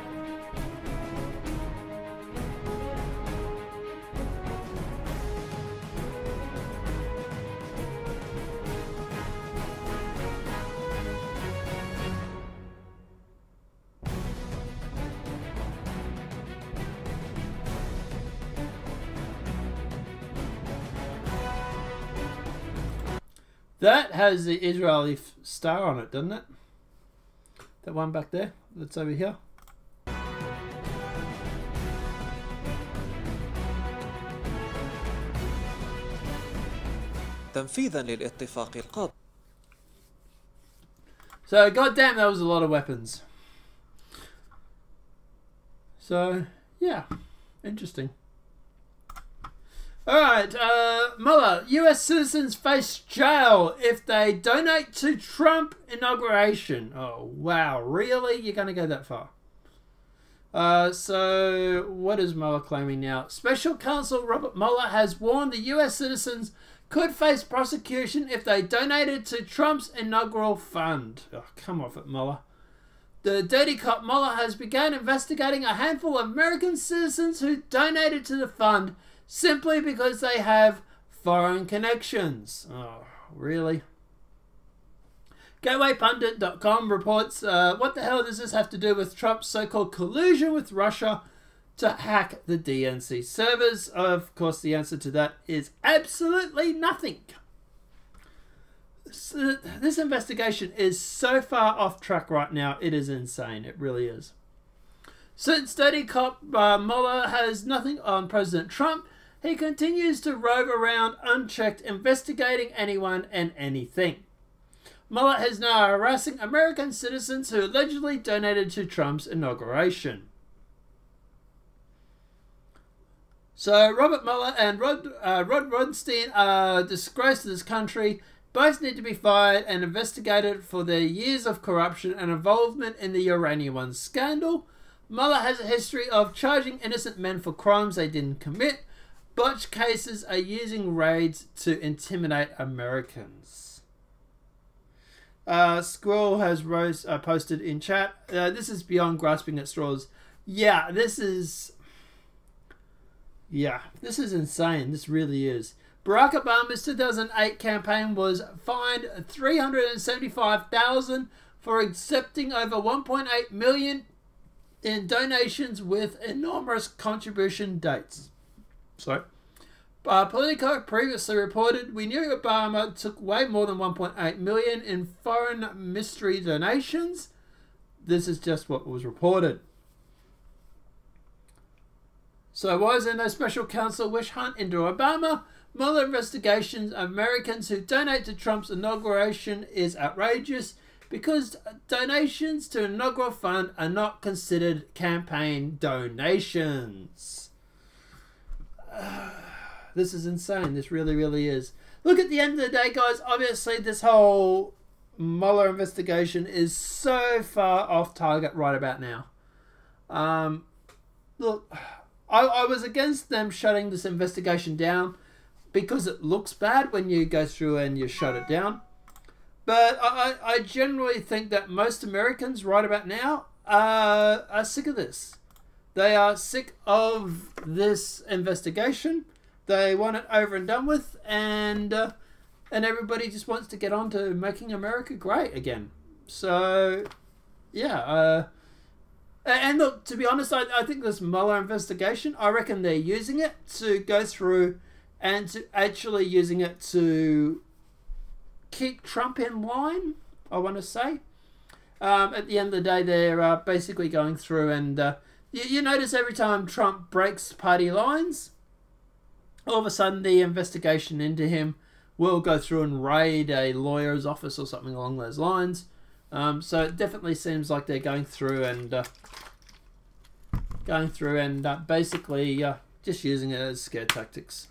Speaker 3: That has the Israeli star on it, doesn't it? That one back there, that's over here.
Speaker 8: تنفيذا للاتفاق القابل.
Speaker 3: So, goddamn, that was a lot of weapons. So, yeah, interesting. Alright, Mueller, US citizens face jail if they donate to Trump inauguration. Oh, wow, really? You're going to go that far? So, what is Mueller claiming now? Special Counsel Robert Mueller has warned the US citizens could face prosecution if they donated to Trump's inaugural fund. Oh, come off it, Mueller. The dirty cop Mueller has begun investigating a handful of American citizens who donated to the fund simply because they have foreign connections. Oh, really? GatewayPundit.com reports, what the hell does this have to do with Trump's so-called collusion with Russia to hack the DNC servers? Of course, the answer to that is absolutely nothing. this investigation is so far off track right now. It is insane. It really is. Certain study cop Mueller has nothing on President Trump. He continues to rove around unchecked, investigating anyone and anything. Mueller is now harassing American citizens who allegedly donated to Trump's inauguration. So Robert Mueller and Rod Rosenstein are disgrace to this country. Both need to be fired and investigated for their years of corruption and involvement in the Uranium One scandal. Mueller has a history of charging innocent men for crimes they didn't commit. Botched cases are using raids to intimidate Americans. Squirrel has posted in chat. This is beyond grasping at straws. Yeah, this is insane. This really is. Barack Obama's 2008 campaign was fined $375,000 for accepting over $1.8 million in donations with enormous contribution dates. So, Politico previously reported, we knew Obama took way more than $1.8 million in foreign mystery donations. This is just what was reported. So why is there no special counsel witch hunt into Obama? Mueller investigations of Americans who donate to Trump's inauguration is outrageous because donations to an inaugural fund are not considered campaign donations. This is insane. This really, really is. Look, at the end of the day, guys, obviously this whole Mueller investigation is so far off target right about now. Look, I was against them shutting this investigation down because it looks bad when you go through and you shut it down. But I generally think that most Americans right about now are sick of this. They are sick of this investigation. They want it over and done with, and everybody just wants to get on to making America great again. So, yeah. And look, to be honest, I think this Mueller investigation, I reckon they're using it to go through and to actually using it to keep Trump in line, I want to say. At the end of the day, they're basically going through and you notice every time Trump breaks party lines, all of a sudden the investigation into him will go through and raid a lawyer's office or something along those lines. So it definitely seems like they're going through and basically just using it as scare tactics.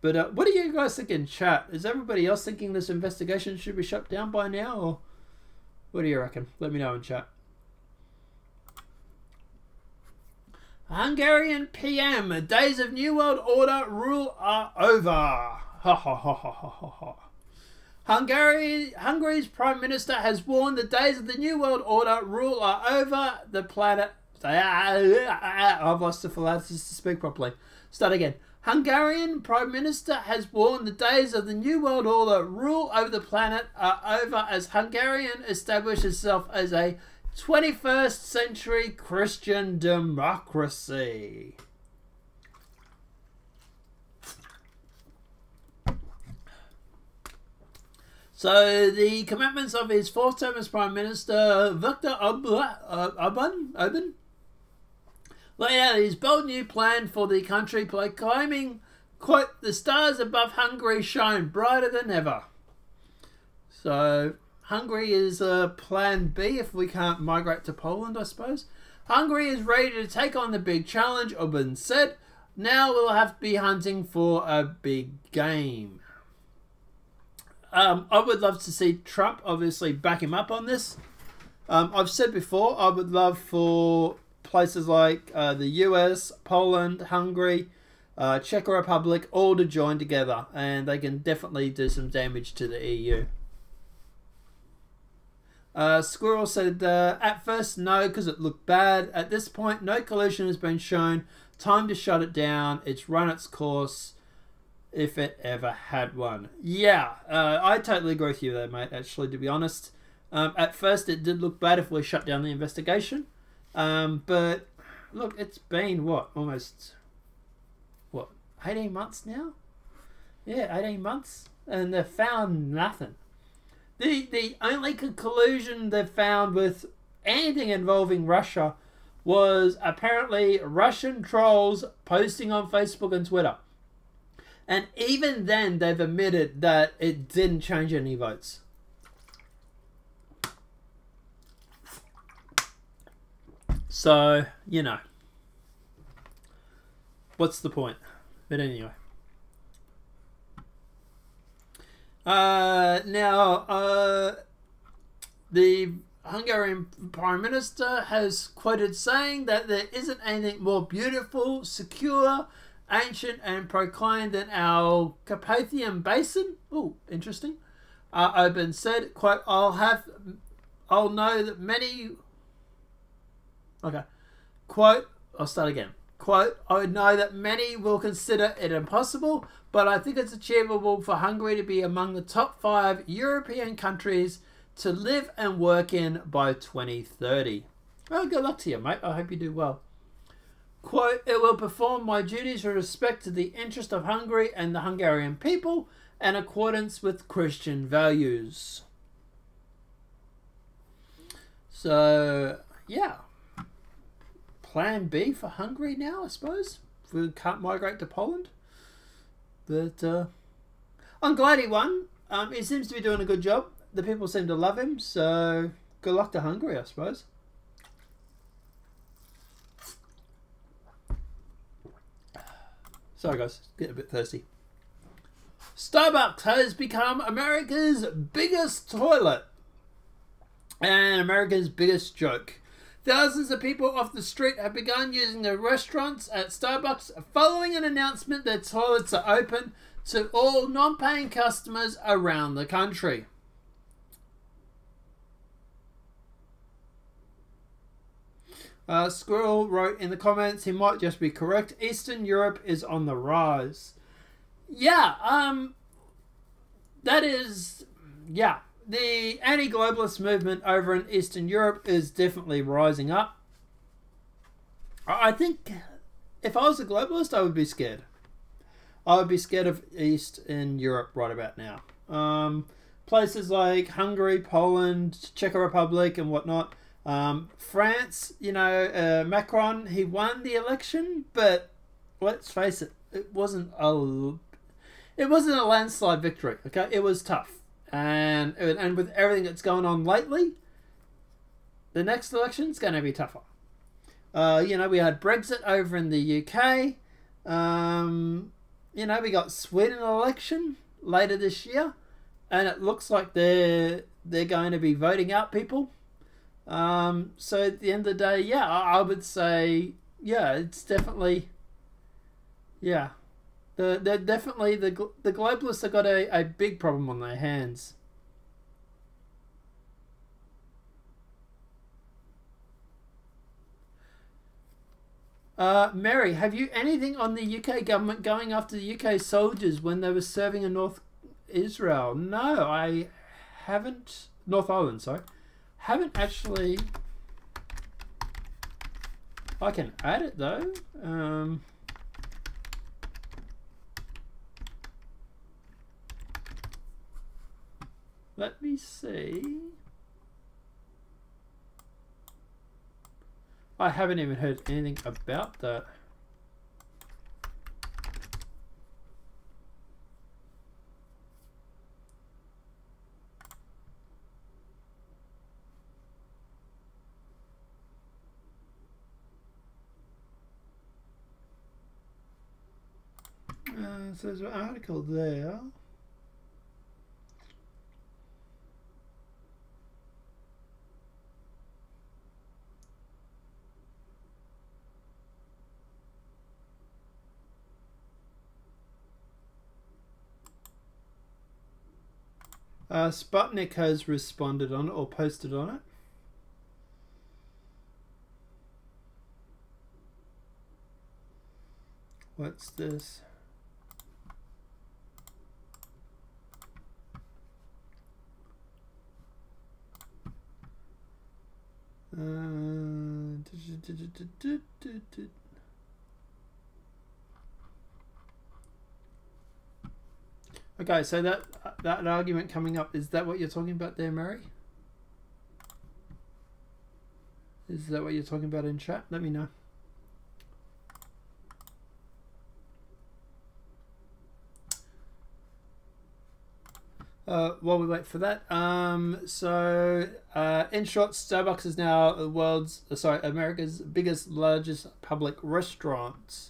Speaker 3: But what do you guys think in chat? Is everybody else thinking this investigation should be shut down by now, or what do you reckon? Let me know in chat. Hungarian PM, days of New World Order rule are over. Ha ha ha ha ha ha ha. Hungary's Prime Minister has warned the days of the New World Order rule are over. The planet... I've lost the philosophy to speak properly. Start again. Hungarian Prime Minister has warned the days of the New World Order rule over the planet are over as Hungarian establishes itself as a 21st century Christian democracy. So the commitments of his fourth term as Prime Minister, Viktor Orban, laid out his bold new plan for the country, proclaiming, quote, the stars above Hungary shine brighter than ever. So Hungary is plan B if we can't migrate to Poland, I suppose. Hungary is ready to take on the big challenge, Orban said. Now we'll have to be hunting for a big game. I would love to see Trump obviously back him up on this. I've said before, I would love for places like the US, Poland, Hungary, Czech Republic all to join together, and they can definitely do some damage to the EU. Squirrel said, at first no, because it looked bad. At this point, no collusion has been shown. Time to shut it down. It's run its course, if it ever had one. Yeah, I totally agree with you there, mate, actually, to be honest. At first, it did look bad if we shut down the investigation. But, look, it's been, what, almost, 18 months now? Yeah, 18 months. and they've found nothing. The only conclusion they've found with anything involving Russia was apparently Russian trolls posting on Facebook and Twitter. And even then, they've admitted that it didn't change any votes. So, you know. What's the point? But anyway. The Hungarian Prime Minister has quoted saying that there isn't anything more beautiful, secure, ancient and proclaimed than our Carpathian Basin. Oh, interesting. Oban said, quote, I'll know that many... Okay. Quote, I'll start again. Quote, I know that many will consider it impossible, but I think it's achievable for Hungary to be among the top 5 European countries to live and work in by 2030. Well, good luck to you, mate. I hope you do well. Quote, it will perform my duties with respect to the interest of Hungary and the Hungarian people in accordance with Christian values. So, yeah. Plan B for Hungary now, I suppose. If we can't migrate to Poland. But I'm glad he won. He seems to be doing a good job. The people seem to love him, so good luck to Hungary, I suppose. Sorry guys, getting a bit thirsty. Starbucks has become America's biggest toilet and America's biggest joke. Thousands of people off the street have begun using the restaurants at Starbucks following an announcement that toilets are open to all non-paying customers around the country. Squirrel wrote in the comments, he might just be correct. Eastern Europe is on the rise. Yeah, that is, yeah. The anti-globalist movement over in Eastern Europe is definitely rising up. I think if I was a globalist, I would be scared. I would be scared of Eastern Europe right about now. Places like Hungary, Poland, Czech Republic and whatnot. France, you know, Macron, he won the election, but let's face it, it wasn't a landslide victory. Okay, it was tough, and with everything that's going on lately, the next election's going to be tougher. You know, we had Brexit over in the UK. You know, we got Sweden election later this year, and it looks like they're going to be voting out people. So at the end of the day, yeah, I would say, yeah, it's definitely, yeah, they're definitely, the globalists have got a big problem on their hands. Mary, have you anything on the UK government going after the UK soldiers when they were serving in North Israel? No, I haven't. North Ireland, sorry. Haven't actually. I can add it though. Let me see. I haven't even heard anything about that. So there's an article there. Sputnik has responded on it or posted on it. What's this? Okay, so that argument coming up, is that what you're talking about there, Mary? Is that what you're talking about in chat? Let me know. While we wait for that, in short, Starbucks is now America's biggest, largest public restrooms.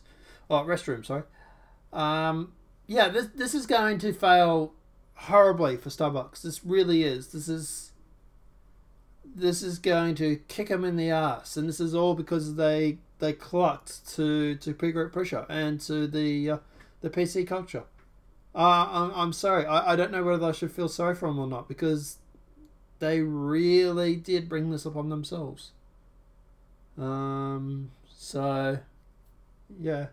Speaker 3: Sorry. Yeah, this is going to fail horribly for Starbucks. This really is. This is going to kick them in the ass, and this is all because they clucked to P-Group Pusher and to the PC culture. I'm sorry. I don't know whether I should feel sorry for them or not, because they really did bring this upon themselves. So yeah,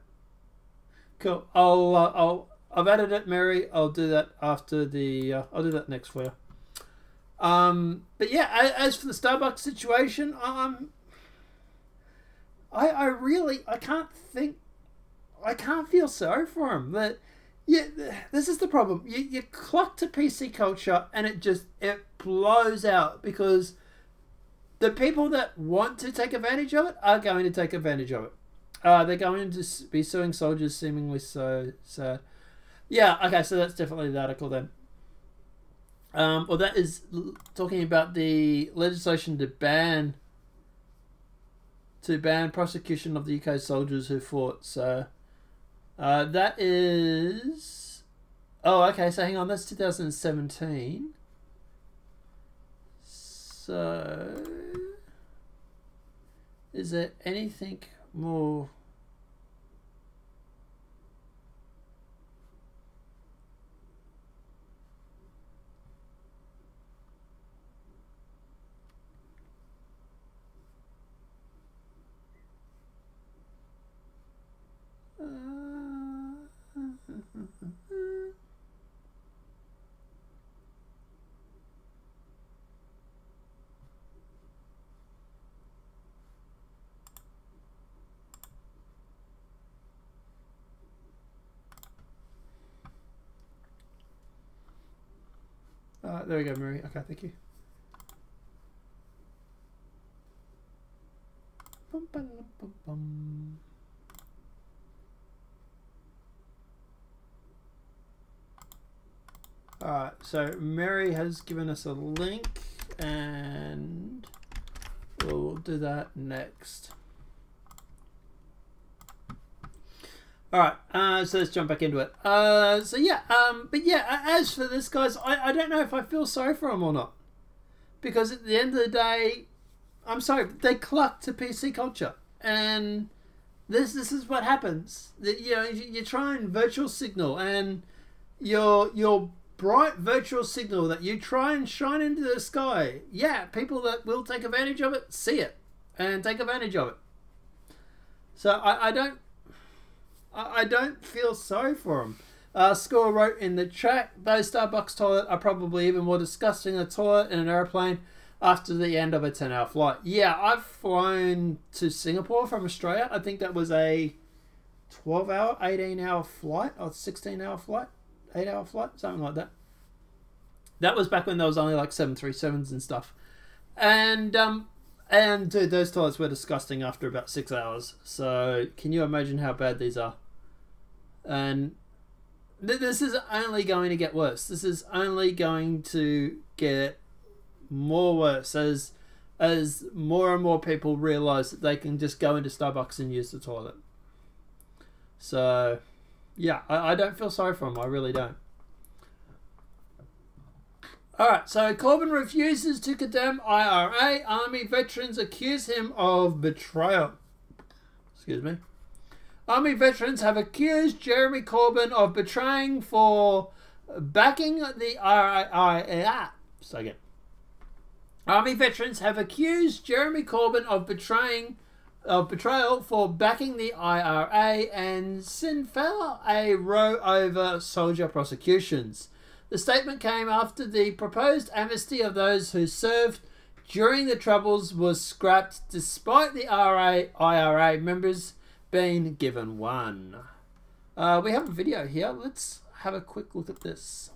Speaker 3: cool. I've added it, Mary. I'll do that after the. I'll do that next for you. But yeah, as for the Starbucks situation, I can't feel sorry for them. That. Yeah, this is the problem. You clock to PC culture and it blows out, because the people that want to take advantage of it are going to take advantage of it. They're going to be suing soldiers, seemingly so. Yeah, okay, so that's definitely the article then. Well, that is talking about the legislation to ban prosecution of the UK soldiers who fought. So. That is... Oh, okay, so hang on, that's 2017. So... Is there anything more... there we go, Mary. Okay, thank you. Alright, so Mary has given us a link, and we'll do that next. Alright, so let's jump back into it. But yeah, as for this, guys, I don't know if I feel sorry for them or not. Because at the end of the day, I'm sorry, they cluck to PC culture. And this is what happens. You know, you try and virtual signal, and your bright virtual signal that you try and shine into the sky. Yeah, people that will take advantage of it see it and take advantage of it. So I don't feel sorry for them. Score wrote in the chat, those Starbucks toilet are probably even more disgusting than a toilet in an airplane after the end of a 10-hour flight. Yeah, I've flown to Singapore from Australia. I think that was a 12-hour, 18-hour flight, or 16-hour flight, 8-hour flight, something like that. That was back when there was only like 737s and stuff. And dude, those toilets were disgusting after about 6 hours. So can you imagine how bad these are? And this is only going to get worse. This is only going to get more worse as more and more people realize that they can just go into Starbucks and use the toilet. So yeah, I don't feel sorry for them. I really don't. Alright, so Corbyn refuses to condemn IRA. Army veterans accuse him of betrayal. Excuse me. Army veterans have accused Jeremy Corbyn of betraying for backing the IRA. So again. Army veterans have accused Jeremy Corbyn of betrayal for backing the IRA and Sinn Féin a row over soldier prosecutions. The statement came after the proposed amnesty of those who served during the Troubles was scrapped despite the IRA members being given one. We have a video here. Let's have a quick look at this.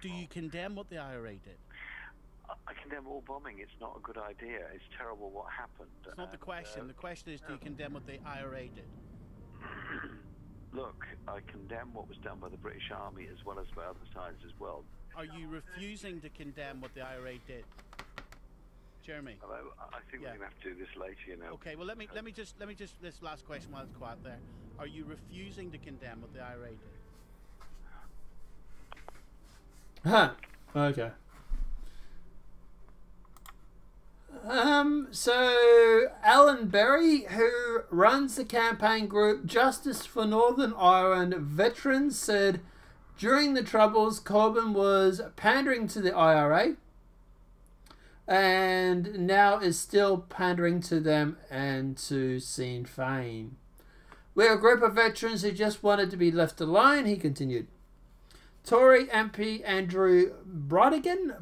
Speaker 9: Do you condemn what the IRA did?
Speaker 10: I condemn all bombing. It's not a good idea. It's terrible what happened.
Speaker 9: It's not the question. The question is, do you condemn what the IRA did?
Speaker 10: Look, I condemn what was done by the British Army as well as by other sides as well.
Speaker 9: Are you refusing to condemn what the IRA did, Jeremy?
Speaker 10: I think we're going to have to do this later, you know.
Speaker 9: Okay. Well, let me just this last question while it's quiet there. Are you refusing to condemn what the IRA did?
Speaker 3: Huh. Okay. So Alan Berry, who runs the campaign group Justice for Northern Ireland Veterans, said during the Troubles, Corbyn was pandering to the IRA and now is still pandering to them and to Sinn Féin. We're a group of veterans who just wanted to be left alone, he continued. Tory MP Andrew Brodigan,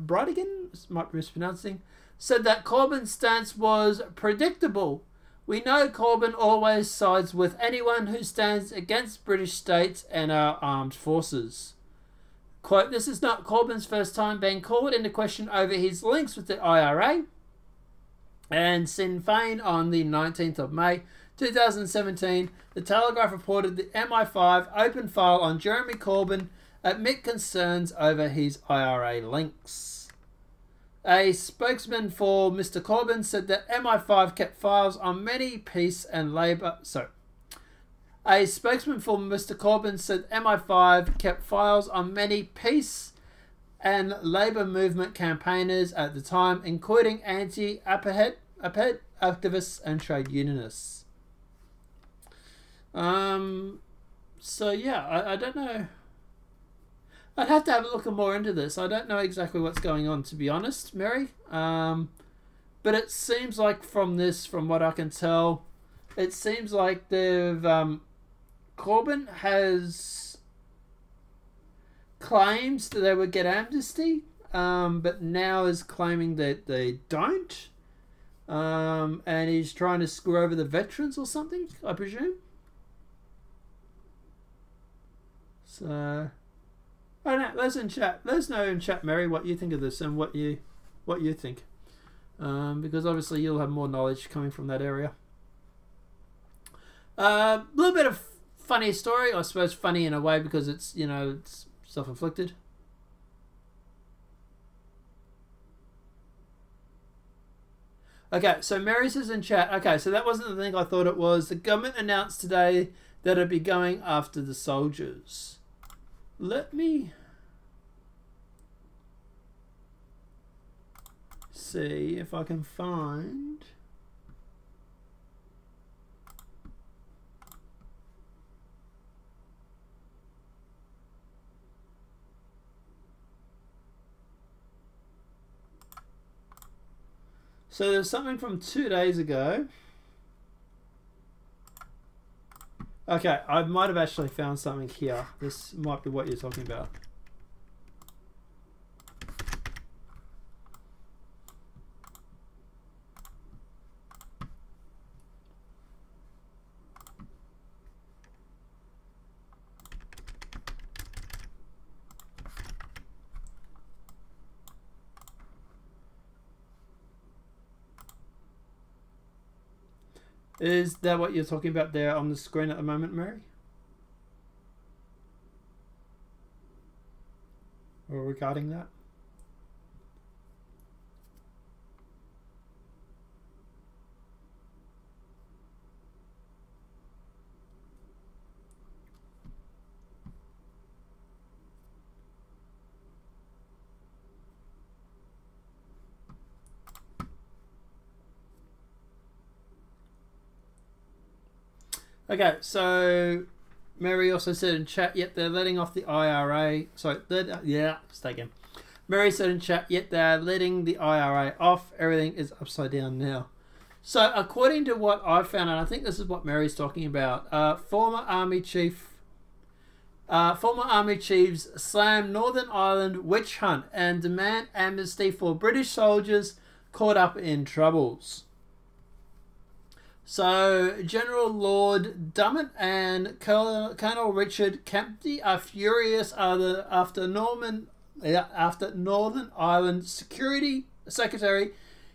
Speaker 3: might be mispronouncing, said that Corbyn's stance was predictable. We know Corbyn always sides with anyone who stands against British states and our armed forces. Quote, this is not Corbyn's first time being called into question over his links with the IRA and Sinn Féin. On the 19th of May 2017, The Telegraph reported the MI5 opened file on Jeremy Corbyn amid concerns over his IRA links. A spokesman for Mr. Corbyn said that MI5 kept files on many peace and labour... A spokesman for Mr. Corbyn said MI5 kept files on many peace and labour movement campaigners at the time, including anti-apartheid activists and trade unionists. So yeah, I don't know. I'd have to have a look more into this. I don't know exactly what's going on, to be honest, Mary. But it seems like from what I can tell, it seems like they've... Corbyn has claims that they would get amnesty, but now is claiming that they don't. And he's trying to screw over the veterans or something, I presume. So... I don't know. Let us know in chat, Mary, what you think of this and what you think, because obviously you'll have more knowledge coming from that area. A little bit of funny story, I suppose, funny in a way because it's it's self-inflicted. Okay, so Mary says in chat. Okay, so that wasn't the thing I thought it was. The government announced today that it'd be going after the soldiers. Let me see if I can find... So there's something from 2 days ago. Okay, I might have actually found something here. This might be what you're talking about. Is that what you're talking about there on the screen at the moment, Mary? Or regarding that? Okay, so Mary also said in chat, yet they're letting off the IRA. Sorry, stay again. Mary said in chat, yet they're letting the IRA off. Everything is upside down now. So according to what I found, and I think this is what Mary's talking about, former army chiefs slam Northern Ireland witch hunt and demand amnesty for British soldiers caught up in troubles. So, General Lord Dummett and Colonel Richard Kempty are furious after Northern Ireland Security Secretary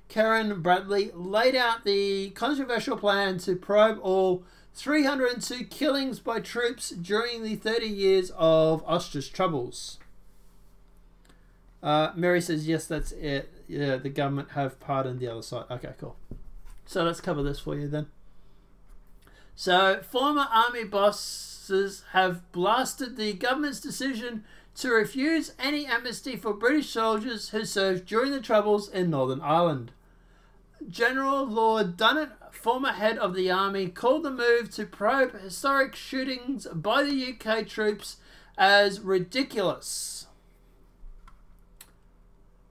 Speaker 3: Karen Bradley laid out the controversial plan to probe all 302 killings by troops during the 30 years of Austria's troubles. Mary says, yes, that's it. Yeah, the government have pardoned the other side. Okay, cool. So let's cover this for you then. So, former army bosses have blasted the government's decision to refuse any amnesty for British soldiers who served during the Troubles in Northern Ireland. General Lord Dunnett, former head of the army, called the move to probe historic shootings by the UK troops as ridiculous.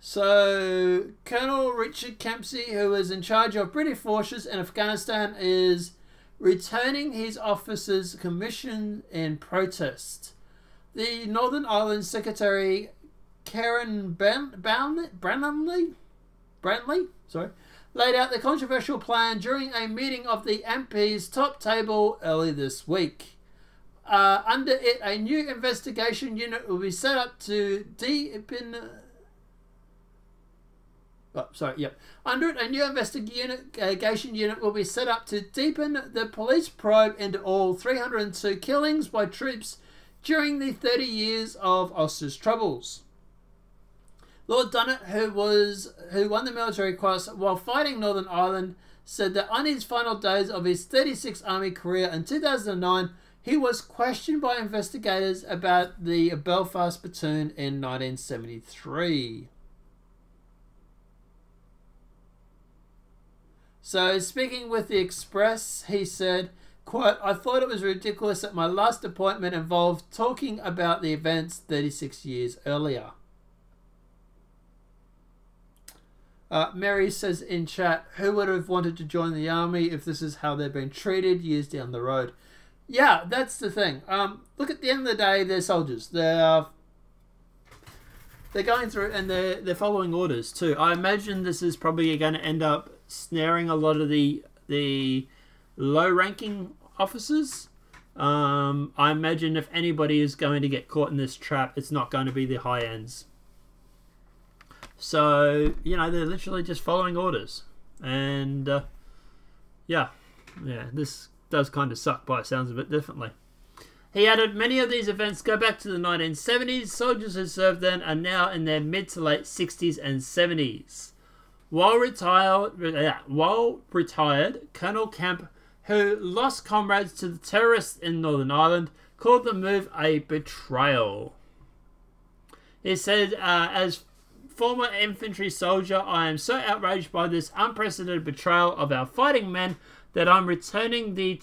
Speaker 3: So, Colonel Richard Kempsey, who is in charge of British forces in Afghanistan, is returning his officer's commission in protest. The Northern Ireland Secretary, Karen Brantley, laid out the controversial plan during a meeting of the MP's top table early this week. Under it, a new investigation unit will be set up to deepen... Under it, a new investigation unit will be set up to deepen the police probe into all 302 killings by troops during the 30 years of Austria's troubles. Lord Dunnett, who won the military cross while fighting Northern Ireland, said that on his final days of his 36th Army career in 2009, he was questioned by investigators about the Belfast platoon in 1973. So, speaking with the Express, he said, quote, I thought it was ridiculous that my last appointment involved talking about the events 36 years earlier. Mary says in chat, who would have wanted to join the army if this is how they've been treated years down the road? Yeah, that's the thing. Look, at the end of the day, they're soldiers. They're going through and they're following orders too. I imagine this is probably going to end up snaring a lot of the low-ranking officers. I imagine if anybody is going to get caught in this trap, it's not going to be the high ends. So, you know, they're literally just following orders. And, yeah, this does kind of suck by the sounds of it, definitely. He added, many of these events go back to the 1970s. Soldiers who served then are now in their mid to late 60s and 70s. While retired, Colonel Kemp, who lost comrades to the terrorists in Northern Ireland, called the move a betrayal. He said, as former infantry soldier, I am so outraged by this unprecedented betrayal of our fighting men that I'm returning the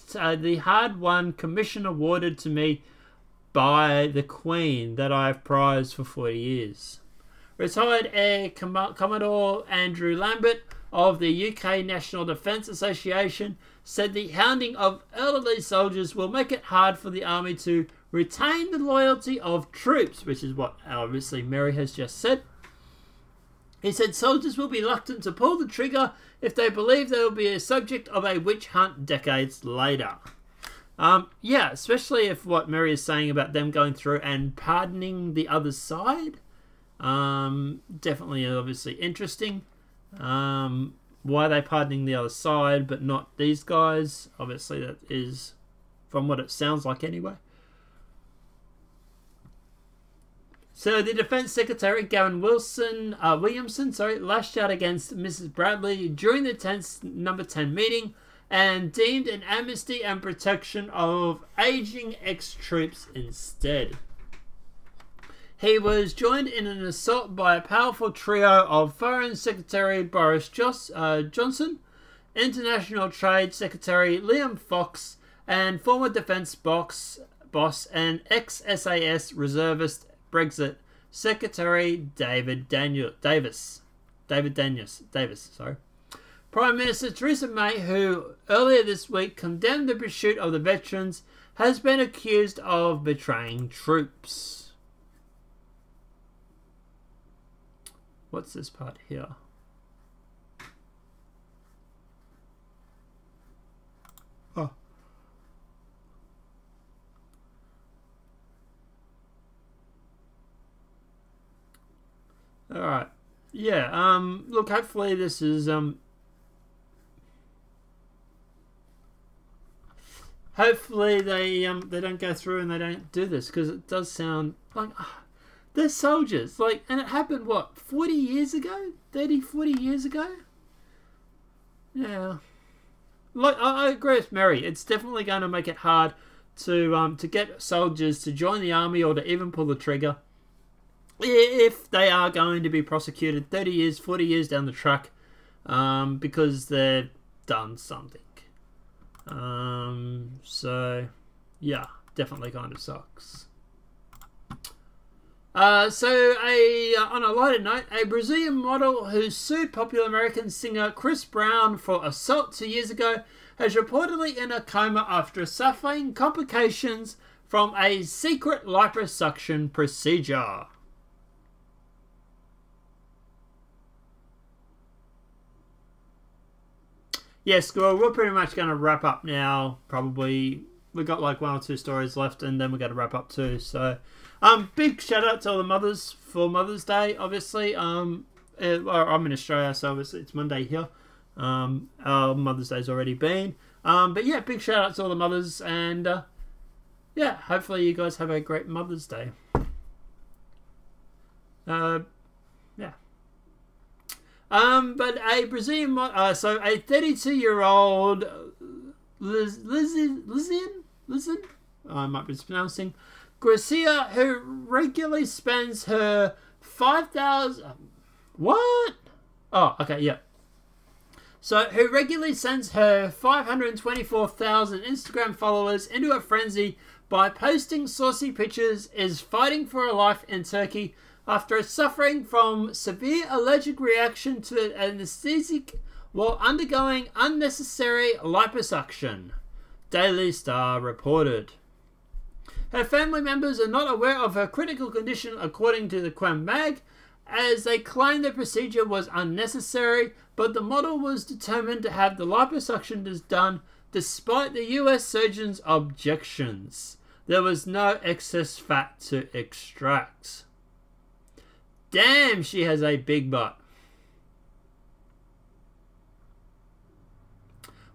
Speaker 3: hard-won commission awarded to me by the Queen that I have prized for 40 years. Retired Air Commodore Andrew Lambert of the UK National Defence Association said the hounding of elderly soldiers will make it hard for the army to retain the loyalty of troops, which is what obviously Mary has just said. He said soldiers will be reluctant to pull the trigger if they believe they will be a subject of a witch hunt decades later. Yeah, especially if what Mary is saying about them going through and pardoning the other side. Definitely obviously interesting. Why are they pardoning the other side but not these guys? Obviously that is from what it sounds like anyway. So the Defence Secretary Gavin Williamson lashed out against Mrs. Bradley during the number 10 meeting and deemed an amnesty and protection of aging ex-troops instead. He was joined in an assault by a powerful trio of Foreign Secretary Boris Johnson, International Trade Secretary Liam Fox, and former Defence boss and ex-SAS reservist Brexit Secretary David Davis. Prime Minister Theresa May, who earlier this week condemned the pursuit of the veterans, has been accused of betraying troops. What's this part here? yeah, look, hopefully this is, hopefully they don't go through and they don't do this, because it does sound like they're soldiers, like, and it happened, what, 40 years ago? 30, 40 years ago? Yeah. Like, I agree with Mary. It's definitely going to make it hard to get soldiers to join the army or to even pull the trigger if they are going to be prosecuted 30 years, 40 years down the track, because they've done something. So, yeah, definitely kind of sucks. On a lighter note, a Brazilian model who sued popular American singer Chris Brown for assault 2 years ago has reportedly in a coma after suffering complications from a secret liposuction procedure. Yes, well, we're pretty much going to wrap up now, probably. We've got like 1 or 2 stories left, and then we're going to wrap up too, so... big shout out to all the mothers for Mother's Day, obviously. I'm in Australia, so obviously it's Monday here. Our Mother's Day's already been. But yeah, big shout out to all the mothers, and yeah, hopefully you guys have a great Mother's Day. Yeah. But a Brazilian, so a 32-year-old Lizian, I might be mispronouncing, Garcia, who regularly spends her 5,000... What? Oh, okay, yeah. So, who regularly sends her 524,000 Instagram followers into a frenzy by posting saucy pictures, is fighting for her life in Turkey after suffering from severe allergic reaction to anesthetic while undergoing unnecessary liposuction. Daily Star reported. Her family members are not aware of her critical condition, according to the Quam Mag, as they claim the procedure was unnecessary, but the model was determined to have the liposuction done despite the US surgeon's objections. There was no excess fat to extract. Damn, she has a big butt.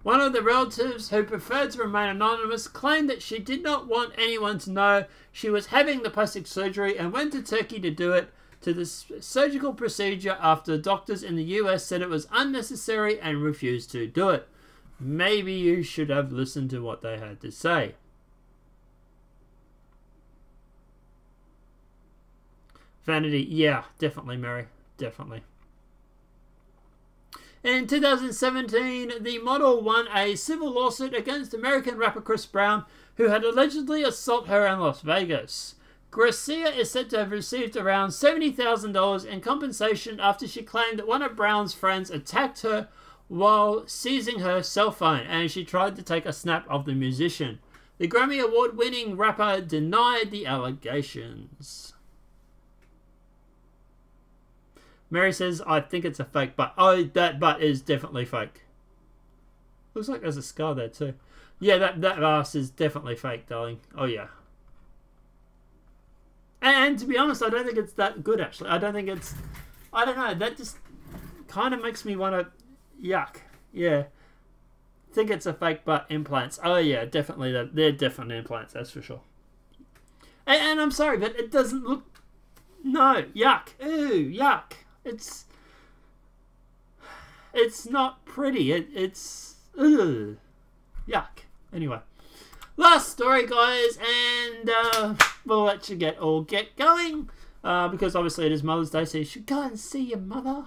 Speaker 3: One of the relatives, who preferred to remain anonymous, claimed that she did not want anyone to know she was having the plastic surgery and went to Turkey to do it, to the surgical procedure, after doctors in the US said it was unnecessary and refused to do it. Maybe you should have listened to what they had to say. Vanity, yeah, definitely, Mary, definitely. In 2017, the model won a civil lawsuit against American rapper Chris Brown, who had allegedly assaulted her in Las Vegas. Garcia is said to have received around $70,000 in compensation after she claimed that one of Brown's friends attacked her while seizing her cell phone, and she tried to take a snap of the musician. The Grammy Award-winning rapper denied the allegations. Mary says, I think it's a fake butt. Oh, that butt is definitely fake. Looks like there's a scar there too. Yeah, that ass is definitely fake, darling. Oh, yeah. And to be honest, I don't think it's that good, actually. I don't think it's... I don't know. That just kind of makes me want to... Yuck. Yeah. Think it's a fake butt implants. Oh, yeah, definitely. They're definitely implants, that's for sure. And I'm sorry, but it doesn't look... No. Yuck. Ooh, yuck. It's not pretty. It's ugh, yuck. Anyway, last story, guys, and we'll let you get going because obviously it is Mother's Day, so you should go and see your mother.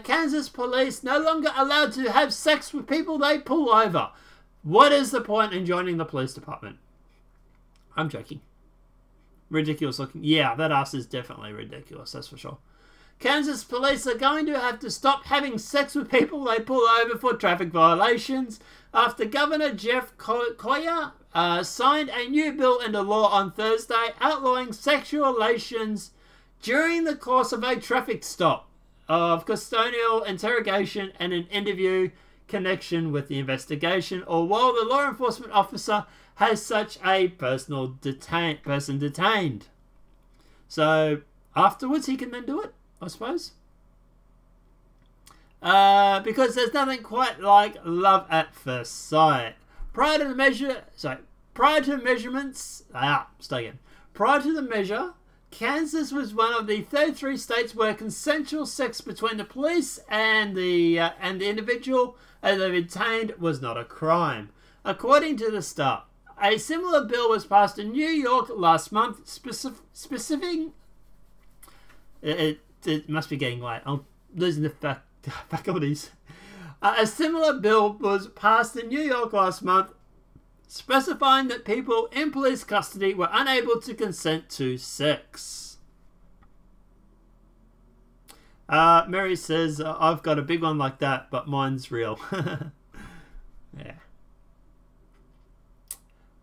Speaker 3: Kansas police no longer allowed to have sex with people they pull over. What is the point in joining the police department? I'm joking. Ridiculous looking. Yeah, that ass is definitely ridiculous. That's for sure. Kansas police are going to have to stop having sex with people they pull over for traffic violations after Governor Jeff Colyer signed a new bill into law on Thursday outlawing sexual relations during the course of a traffic stop, of custodial interrogation and an interview connection with the investigation, or while the law enforcement officer has such a person detained. So afterwards he can then do it, I suppose. because there's nothing quite like love at first sight. Prior to the measure, Kansas was one of the 33 states where consensual sex between the police and the individual as they detained was not a crime. According to the Star, a similar bill was passed in New York last month, specifying. It must be getting late. I'm losing the faculties. A similar bill was passed in New York last month, specifying that people in police custody were unable to consent to sex. Mary says, I've got a big one like that, but mine's real. Yeah.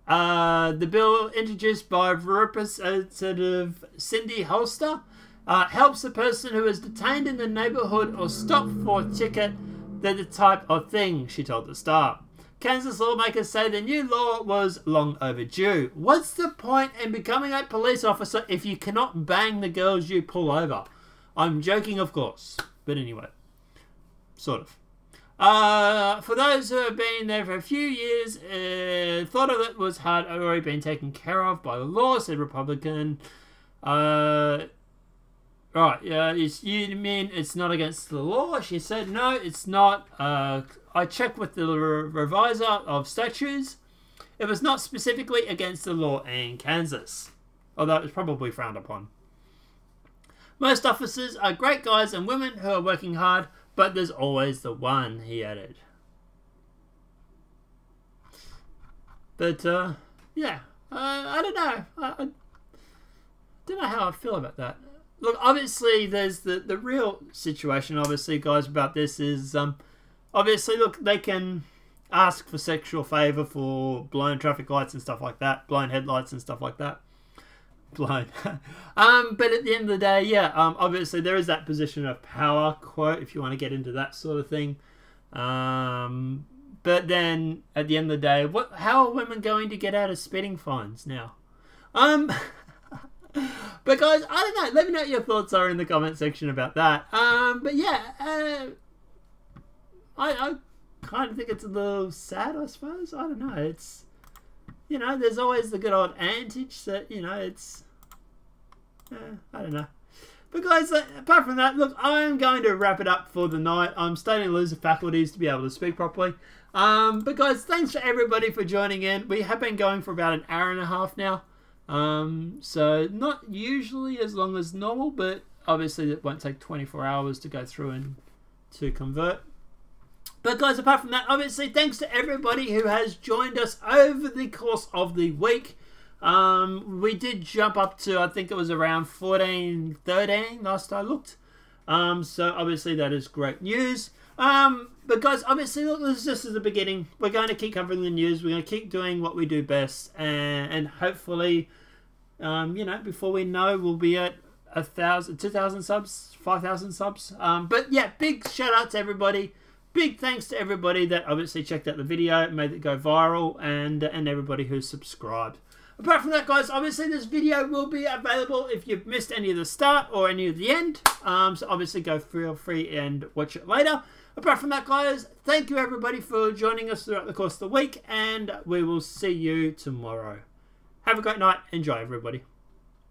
Speaker 3: The bill introduced by Representative Cindy Holster helps a person who is detained in the neighborhood or stopped for a ticket. They're the type of thing, she told the Star. Kansas lawmakers say the new law was long overdue. What's the point in becoming a police officer if you cannot bang the girls you pull over? I'm joking, of course. But anyway, sort of. For those who have been there for a few years, thought of it was had already been taken care of by the law, said Republican. Right, you mean it's not against the law? She said, no, it's not. I checked with the reviser of statutes. It was not specifically against the law in Kansas, although it was probably frowned upon. Most officers are great guys and women who are working hard, but there's always the one, he added. But, yeah, I don't know. I don't know how I feel about that. Look, obviously, there's the real situation, obviously, guys, about this is, obviously, look, they can ask for sexual favour for blown traffic lights and stuff like that, blown headlights and stuff like that. Blown. But at the end of the day, yeah, obviously, there is that position of power, quote, if you want to get into that sort of thing. But then, at the end of the day, how are women going to get out of speeding fines now? But guys, I don't know. Let me know what your thoughts are in the comment section about that. But yeah, I kind of think it's a little sad, I suppose. I don't know. It's, you know, there's always the good old adage that, you know, it's, I don't know. But guys, apart from that, look, I'm going to wrap it up for the night. I'm starting to lose the faculties to be able to speak properly. But guys, thanks for everybody for joining in. We have been going for about an hour and a half now. So not usually as long as normal, but obviously it won't take 24 hours to go through and to convert. But guys, apart from that, obviously thanks to everybody who has joined us over the course of the week. We did jump up to, I think it was around 14, 13 last I looked. So obviously that is great news. But guys, obviously look, this is just the beginning. We're going to keep covering the news. We're going to keep doing what we do best, and hopefully, you know, before we know, we'll be at 1,000, 2,000 subs, 5,000 subs. But yeah, big shout out to everybody. Big thanks to everybody that obviously checked out the video, made it go viral, and everybody who's subscribed. Apart from that, guys, obviously this video will be available if you've missed any of the start or any of the end. So obviously feel free and watch it later. Apart from that, guys, thank you everybody for joining us throughout the course of the week, and we will see you tomorrow. Have a great night. Enjoy, everybody.